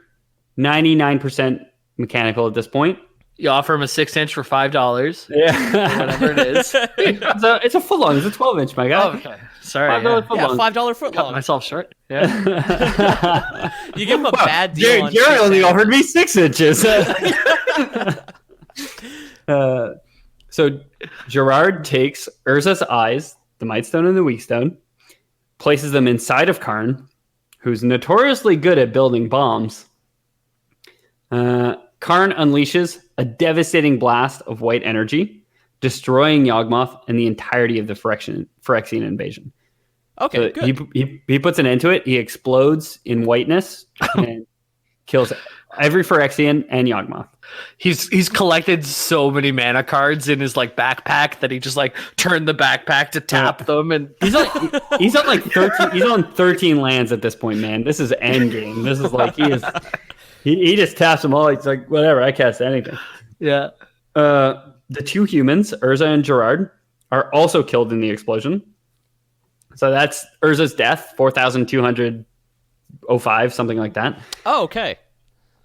99% mechanical at this point. You offer him a 6-inch for $5. Yeah, whatever it is. It's a foot long. It's a 12-inch, my guy. Oh, okay. Sorry. $5 foot long. $5 foot Cut long. myself short. Yeah. You give him a bad deal. Jared only offered me 6 inches. So Gerard takes Urza's eyes, the Might Stone and the Weak Stone, places them inside of Karn, who's notoriously good at building bombs. Karn unleashes a devastating blast of white energy, destroying Yawgmoth and the entirety of the Phyrexian invasion. Okay, so good. He puts an end to it. He explodes in whiteness and kills every Phyrexian and Yawgmoth. He's collected so many mana cards in his backpack that he just turned the backpack to tap them, and he's on 13. He's on 13 lands at this point, man. This is end game. This is he just taps them all. He's like, whatever, I cast anything. Yeah. The two humans, Urza and Gerard, are also killed in the explosion. So that's Urza's death, 4,205, something like that. Oh, okay.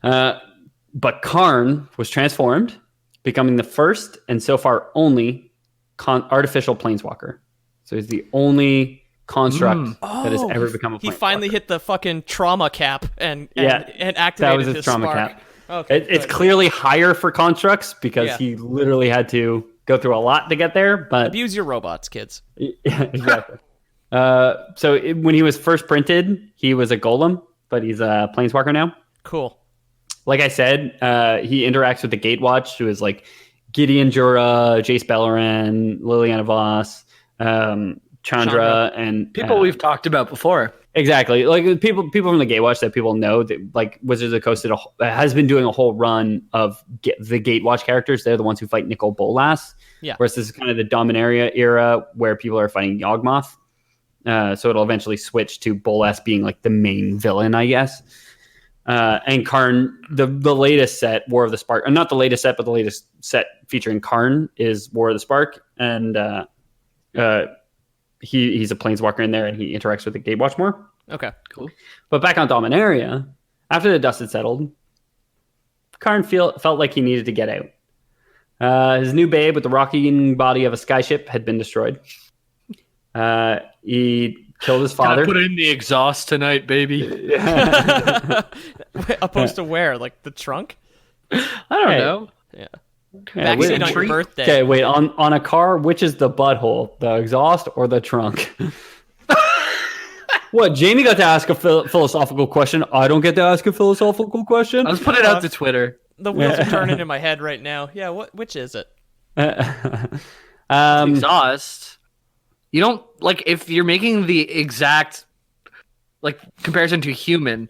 But Karn was transformed, becoming the first and so far only artificial planeswalker. So he's the only construct that has ever become a planeswalker. He finally hit the fucking trauma cap and activated that was his his trauma spark. cap. Okay, it's clearly higher for constructs because he literally had to go through a lot to get there. But abuse your robots, kids. Yeah, exactly. When he was first printed, he was a golem, but he's a planeswalker now. Cool. Like I said, he interacts with the Gatewatch, who is Gideon Jura, Jace Beleren, Liliana Voss, Chandra, and people we've talked about before. Exactly, people from the Gatewatch that people know that Wizards of the Coast has been doing a whole run of the Gatewatch characters. They're the ones who fight Nicol Bolas. Yeah. Whereas this is kind of the Dominaria era where people are fighting Yawgmoth. So it'll eventually switch to Bolas being the main villain, I guess. And Karn, the latest set, War of the Spark, not the latest set, but the latest set featuring Karn is War of the Spark, and he's a planeswalker in there, and he interacts with the Gatewatch more. Okay, cool. But back on Dominaria, after the dust had settled, Karn felt like he needed to get out. His new babe with the rocking body of a skyship had been destroyed. He killed his father. Gotta put in the exhaust tonight, baby. Opposed to where? The trunk? I don't know. Yeah. Vaccine on your birthday. Okay, wait. On a car, which is the butthole? The exhaust or the trunk? What? Jamie got to ask a philosophical question. I don't get to ask a philosophical question. Let's put it out to Twitter. The wheels are turning in my head right now. Yeah, which is it? Exhaust. You don't if you're making the exact comparison to human,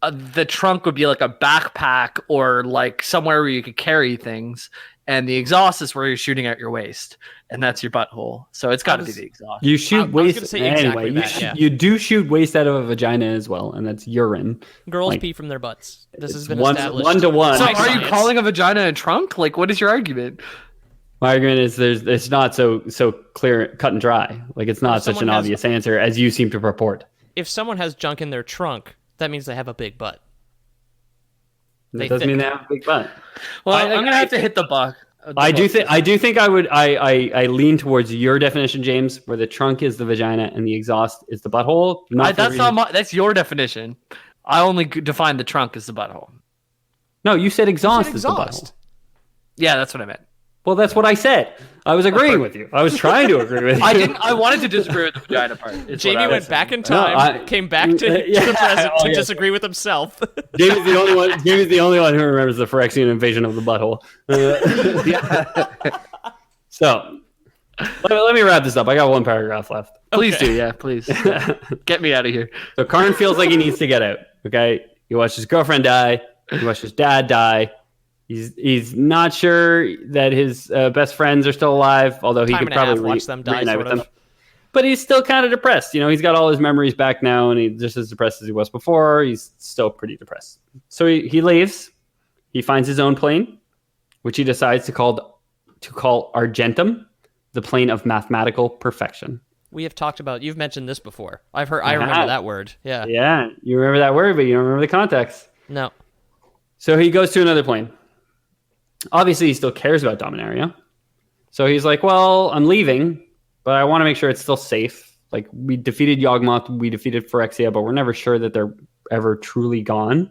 the trunk would be a backpack or somewhere where you could carry things, and the exhaust is where you're shooting out your waist, and that's your butthole. So it's got to be the exhaust. You shoot waste anyway. You do shoot waste out of a vagina as well, and that's urine. Girls pee from their butts. This has been established. 1-to-1. So are you calling a vagina a trunk? What is your argument? My argument is it's not so clear, cut and dry. Like it's not such an obvious answer as you seem to purport. If someone has junk in their trunk, that means they have a big butt. That doesn't mean they have a big butt. Well, I'm gonna have to hit the buck. I do think I would. I lean towards your definition, James, where the trunk is the vagina and the exhaust is the butthole. That's your definition. I only define the trunk as the butthole. No, you said exhaust is the butthole. Yeah, that's what I meant. Well, that's what I said. I was agreeing with you. I was trying to agree with you. I wanted to disagree with the vagina part. Jamie went back in time, came back to the present to disagree with himself. Jamie's the only one. Jamie's the only one who remembers the Phyrexian invasion of the butthole. So, let me wrap this up. I got one paragraph left. Please do, yeah, please. Get me out of here. So Karn feels like he needs to get out. Okay, he watched his girlfriend die. He watched his dad die. He's not sure that his best friends are still alive, although he could probably watch them die, reunite with them. But he's still kind of depressed. You know, he's got all his memories back now, and he's just as depressed as he was before. He's still pretty depressed. So he leaves. He finds his own plane, which he decides to call Argentum, the plane of mathematical perfection. We have talked about. You've mentioned this before. I remember that word. Yeah. Yeah, you remember that word, but you don't remember the context. No. So he goes to another plane. Obviously, he still cares about Dominaria. So he's like, well, I'm leaving, but I want to make sure it's still safe. Like, we defeated Yawgmoth, we defeated Phyrexia, but we're never sure that they're ever truly gone.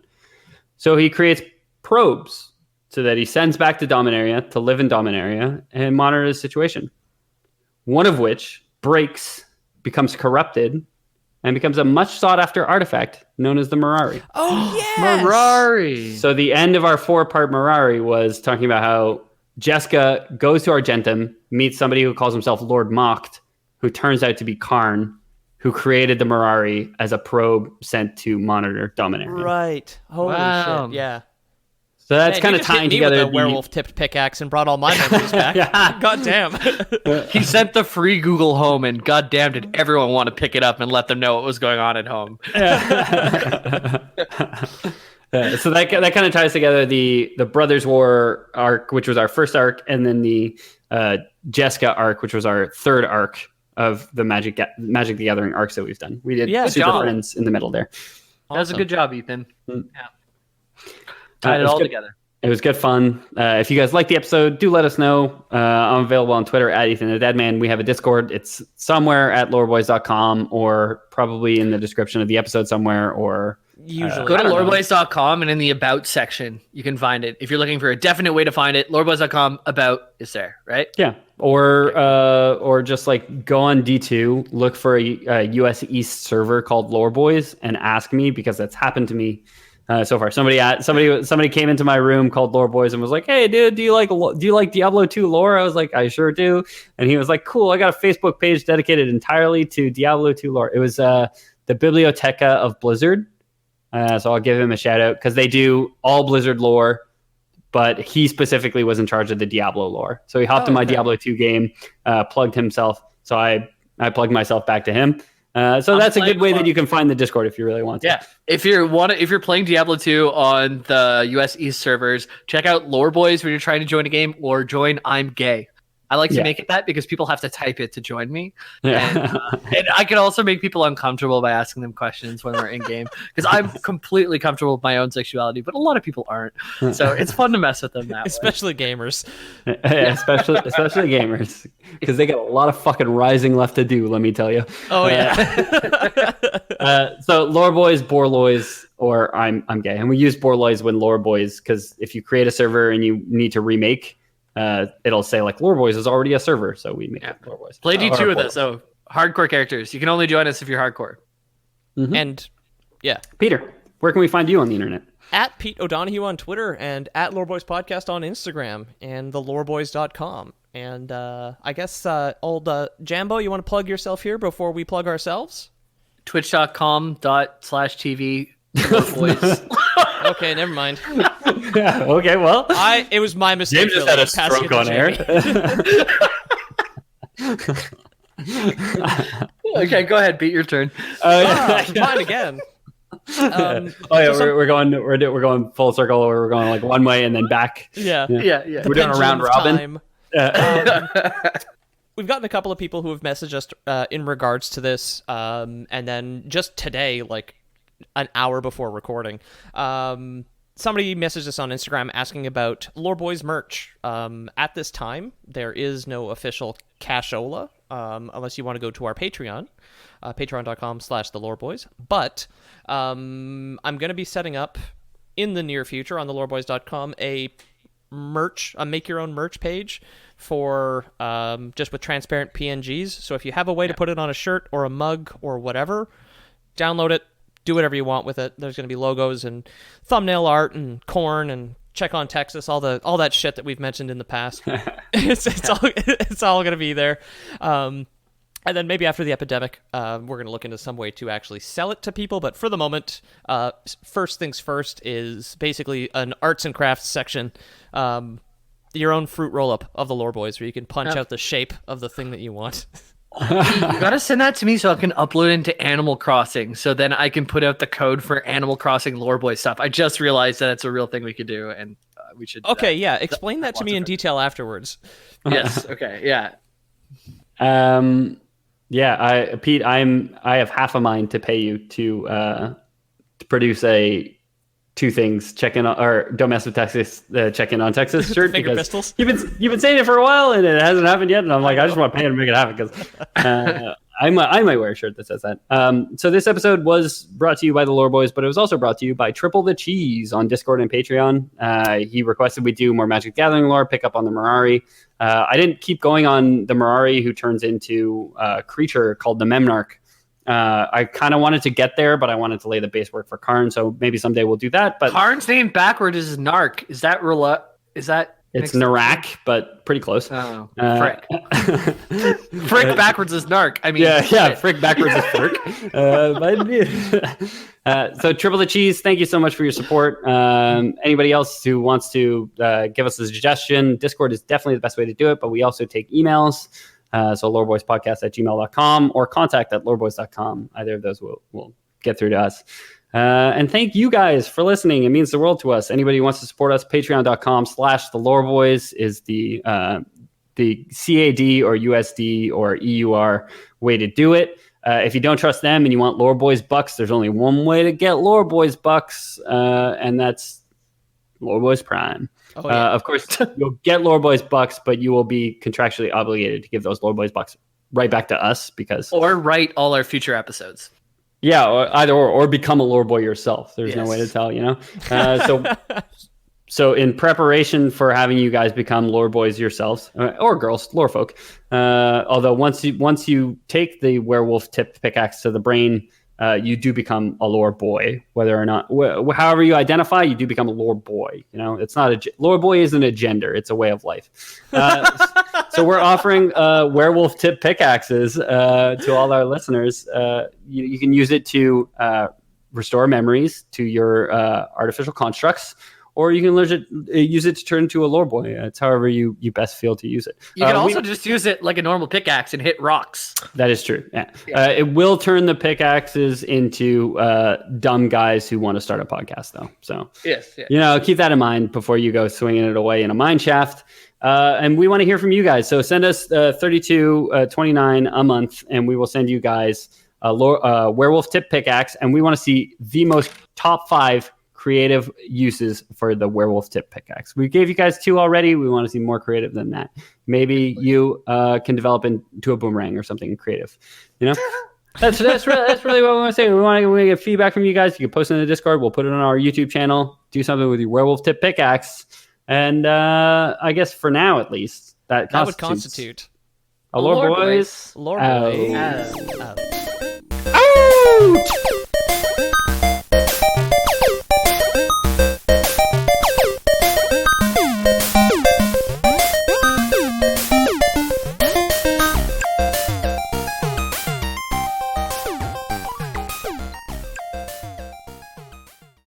So he creates probes so that he sends back to Dominaria to live in Dominaria and monitor the situation. One of which breaks, becomes corrupted, and becomes a much sought-after artifact known as the Mirari. Oh, yes! Mirari! So the end of our 4-part Mirari was talking about how Jessica goes to Argentum, meets somebody who calls himself Lord Mocked, who turns out to be Karn, who created the Mirari as a probe sent to monitor Dominaria. Right. Holy shit, yeah. So that's kind of tying together the werewolf-tipped pickaxe and brought all my memories back. God damn. He sent the free Google Home, and god damn did everyone want to pick it up and let them know what was going on at home. So that kind of ties together the Brothers War arc, which was our first arc, and then the Jessica arc, which was our third arc of the Magic the Gathering arcs that we've done. We did Super Friends in the middle there. Awesome. That was a good job, Ethan. Yeah. Tied it all together. It was good fun. If you guys like the episode, do let us know. I'm available on Twitter at Ethan the Deadman. We have a Discord. It's somewhere at loreboys.com or probably in the description of the episode somewhere. Or usually go to loreboys.com and in the About section, you can find it. If you're looking for a definite way to find it, loreboys.com About is there, right? Yeah. Or just like go on D2, look for a US East server called Loreboys and ask me, because that's happened to me. So far, somebody came into my room called Lore Boys and was like, "Hey, dude, do you like Diablo 2 lore?" I was like, "I sure do." And he was like, "Cool, I got a Facebook page dedicated entirely to Diablo 2 lore." It was the Biblioteca of Blizzard. So I'll give him a shout out because they do all Blizzard lore, but he specifically was in charge of the Diablo lore. So he hopped in my Diablo 2 game, plugged himself. So I plugged myself back to him. So that's a good way that you can find the Discord if you really want to. Yeah, if you're playing Diablo 2 on the US East servers, check out Lore Boys when you're trying to join a game, or join I'm Gay. I like to make it that because people have to type it to join me. Yeah. And I can also make people uncomfortable by asking them questions when we're in game, because I'm completely comfortable with my own sexuality, but a lot of people aren't. So it's fun to mess with them that especially way. Gamers. Yeah, especially gamers, because they got a lot of fucking rising left to do, let me tell you. Oh yeah. So Lore Boys, Borloys, or I'm Gay. And we use Borloys when Lore Boys, because if you create a server and you need to remake, it'll say like Lore Boys is already a server, so we make it Lore Boys. Play D2 with us. So hardcore characters. You can only join us if you're hardcore. Mm-hmm. And Peter, where can we find you on the internet? At Pete O'Donohue on Twitter, and at Lore Boys Podcast on Instagram, and theloreboys.com. And I guess old Jambo, you want to plug yourself here before we plug ourselves? Twitch.com/TV Boys. Okay, never mind. Okay, well, it was my mistake. James just had a stroke on air. Okay, go ahead, beat your turn. Mine again. We're going full circle, or we're going like one way and then back. Yeah. We're doing a round robin. We've gotten a couple of people who have messaged us in regards to this, and then just today, like an hour before recording, somebody messaged us on Instagram asking about Lore Boys merch. At this time, there is no official cashola, unless you want to go to our Patreon, patreon.com/theloreboys. But I'm going to be setting up in the near future on theloreboys.com a make your own merch page for just with transparent PNGs. So if you have a way to put it on a shirt or a mug or whatever, download it, do whatever you want with it. There's going to be logos and thumbnail art and Karn and Check on Texas, all that shit that we've mentioned in the past. It's all going to be there. And then maybe after the epidemic, we're going to look into some way to actually sell it to people. But for the moment, first things first is basically an arts and crafts section, your own fruit roll-up of the Lore Boys, where you can punch out the shape of the thing that you want. You gotta send that to me so I can upload it into Animal Crossing, so then I can put out the code for Animal Crossing Lore Boy stuff. I just realized that it's a real thing we could do, and we should. Okay, yeah. Explain that to me in detail afterwards. Yes. Okay. Yeah. Yeah, Pete, I have half a mind to pay you to produce two things, check in on, or don't mess with Texas, check in on Texas shirt, Finger because pistols. you've been saying it for a while and it hasn't happened yet, and I'm like, I just want to pay him to make it happen, because I might wear a shirt that says that. So this episode was brought to you by the Lore Boys, but it was also brought to you by Triple the Cheese on Discord and Patreon. He requested we do more Magic the Gathering lore, pick up on the Mirari. I didn't keep going on the Mirari, who turns into a creature called the Memnarch. I kind of wanted to get there, but I wanted to lay the base work for Karn, so maybe someday we'll do that. But Karn's name backwards is Narc. Is that it's Narak, but pretty close. Oh, frick. Frick backwards is Narc. I mean, yeah, frick backwards is frick. So Triple the Cheese, thank you so much for your support. Anybody else who wants to give us a suggestion, Discord is definitely the best way to do it, but we also take emails. So loreboyspodcast@gmail.com or contact@loreboys.com. Either of those will get through to us. And thank you guys for listening. It means the world to us. Anybody who wants to support us, patreon.com/theloreboys is the CAD or USD or EUR way to do it. If you don't trust them and you want Lore Boys bucks, there's only one way to get Lore Boys bucks, and that's Lore Boys Prime. Oh, yeah. Of course, you'll get Lore Boys bucks, but you will be contractually obligated to give those Lore Boys bucks right back to us, or write all our future episodes. Yeah, or become a Lore Boy yourself. There's no way to tell, So in preparation for having you guys become Lore Boys yourselves, or girls, lore folk, although once you take the werewolf tipped pickaxe to the brain, you do become a Lore Boy. Whether or not, however you identify, you do become a Lore Boy. It's not Lore Boy isn't a gender; it's a way of life. So we're offering werewolf tip pickaxes to all our listeners. You can use it to restore memories to your artificial constructs, or you can use it to turn into a Lore Boy. It's however you best feel to use it. You can also just use it like a normal pickaxe and hit rocks. That is true. Yeah. It will turn the pickaxes into dumb guys who want to start a podcast, though. So yes. Keep that in mind before you go swinging it away in a mine shaft. And we want to hear from you guys. So send us $32.29 a month, and we will send you guys a werewolf tip pickaxe. And we want to see the most top 5 creative uses for the werewolf tip pickaxe. We gave you guys 2 already. We want to see more creative than that. Maybe you can develop into a boomerang or something creative. That's really what we want to say. We want to get feedback from you guys. You can post it in the Discord. We'll put it on our YouTube channel. Do something with your werewolf tip pickaxe. And I guess for now, at least, that would constitute a Lore Boys. Lore Boys. Out.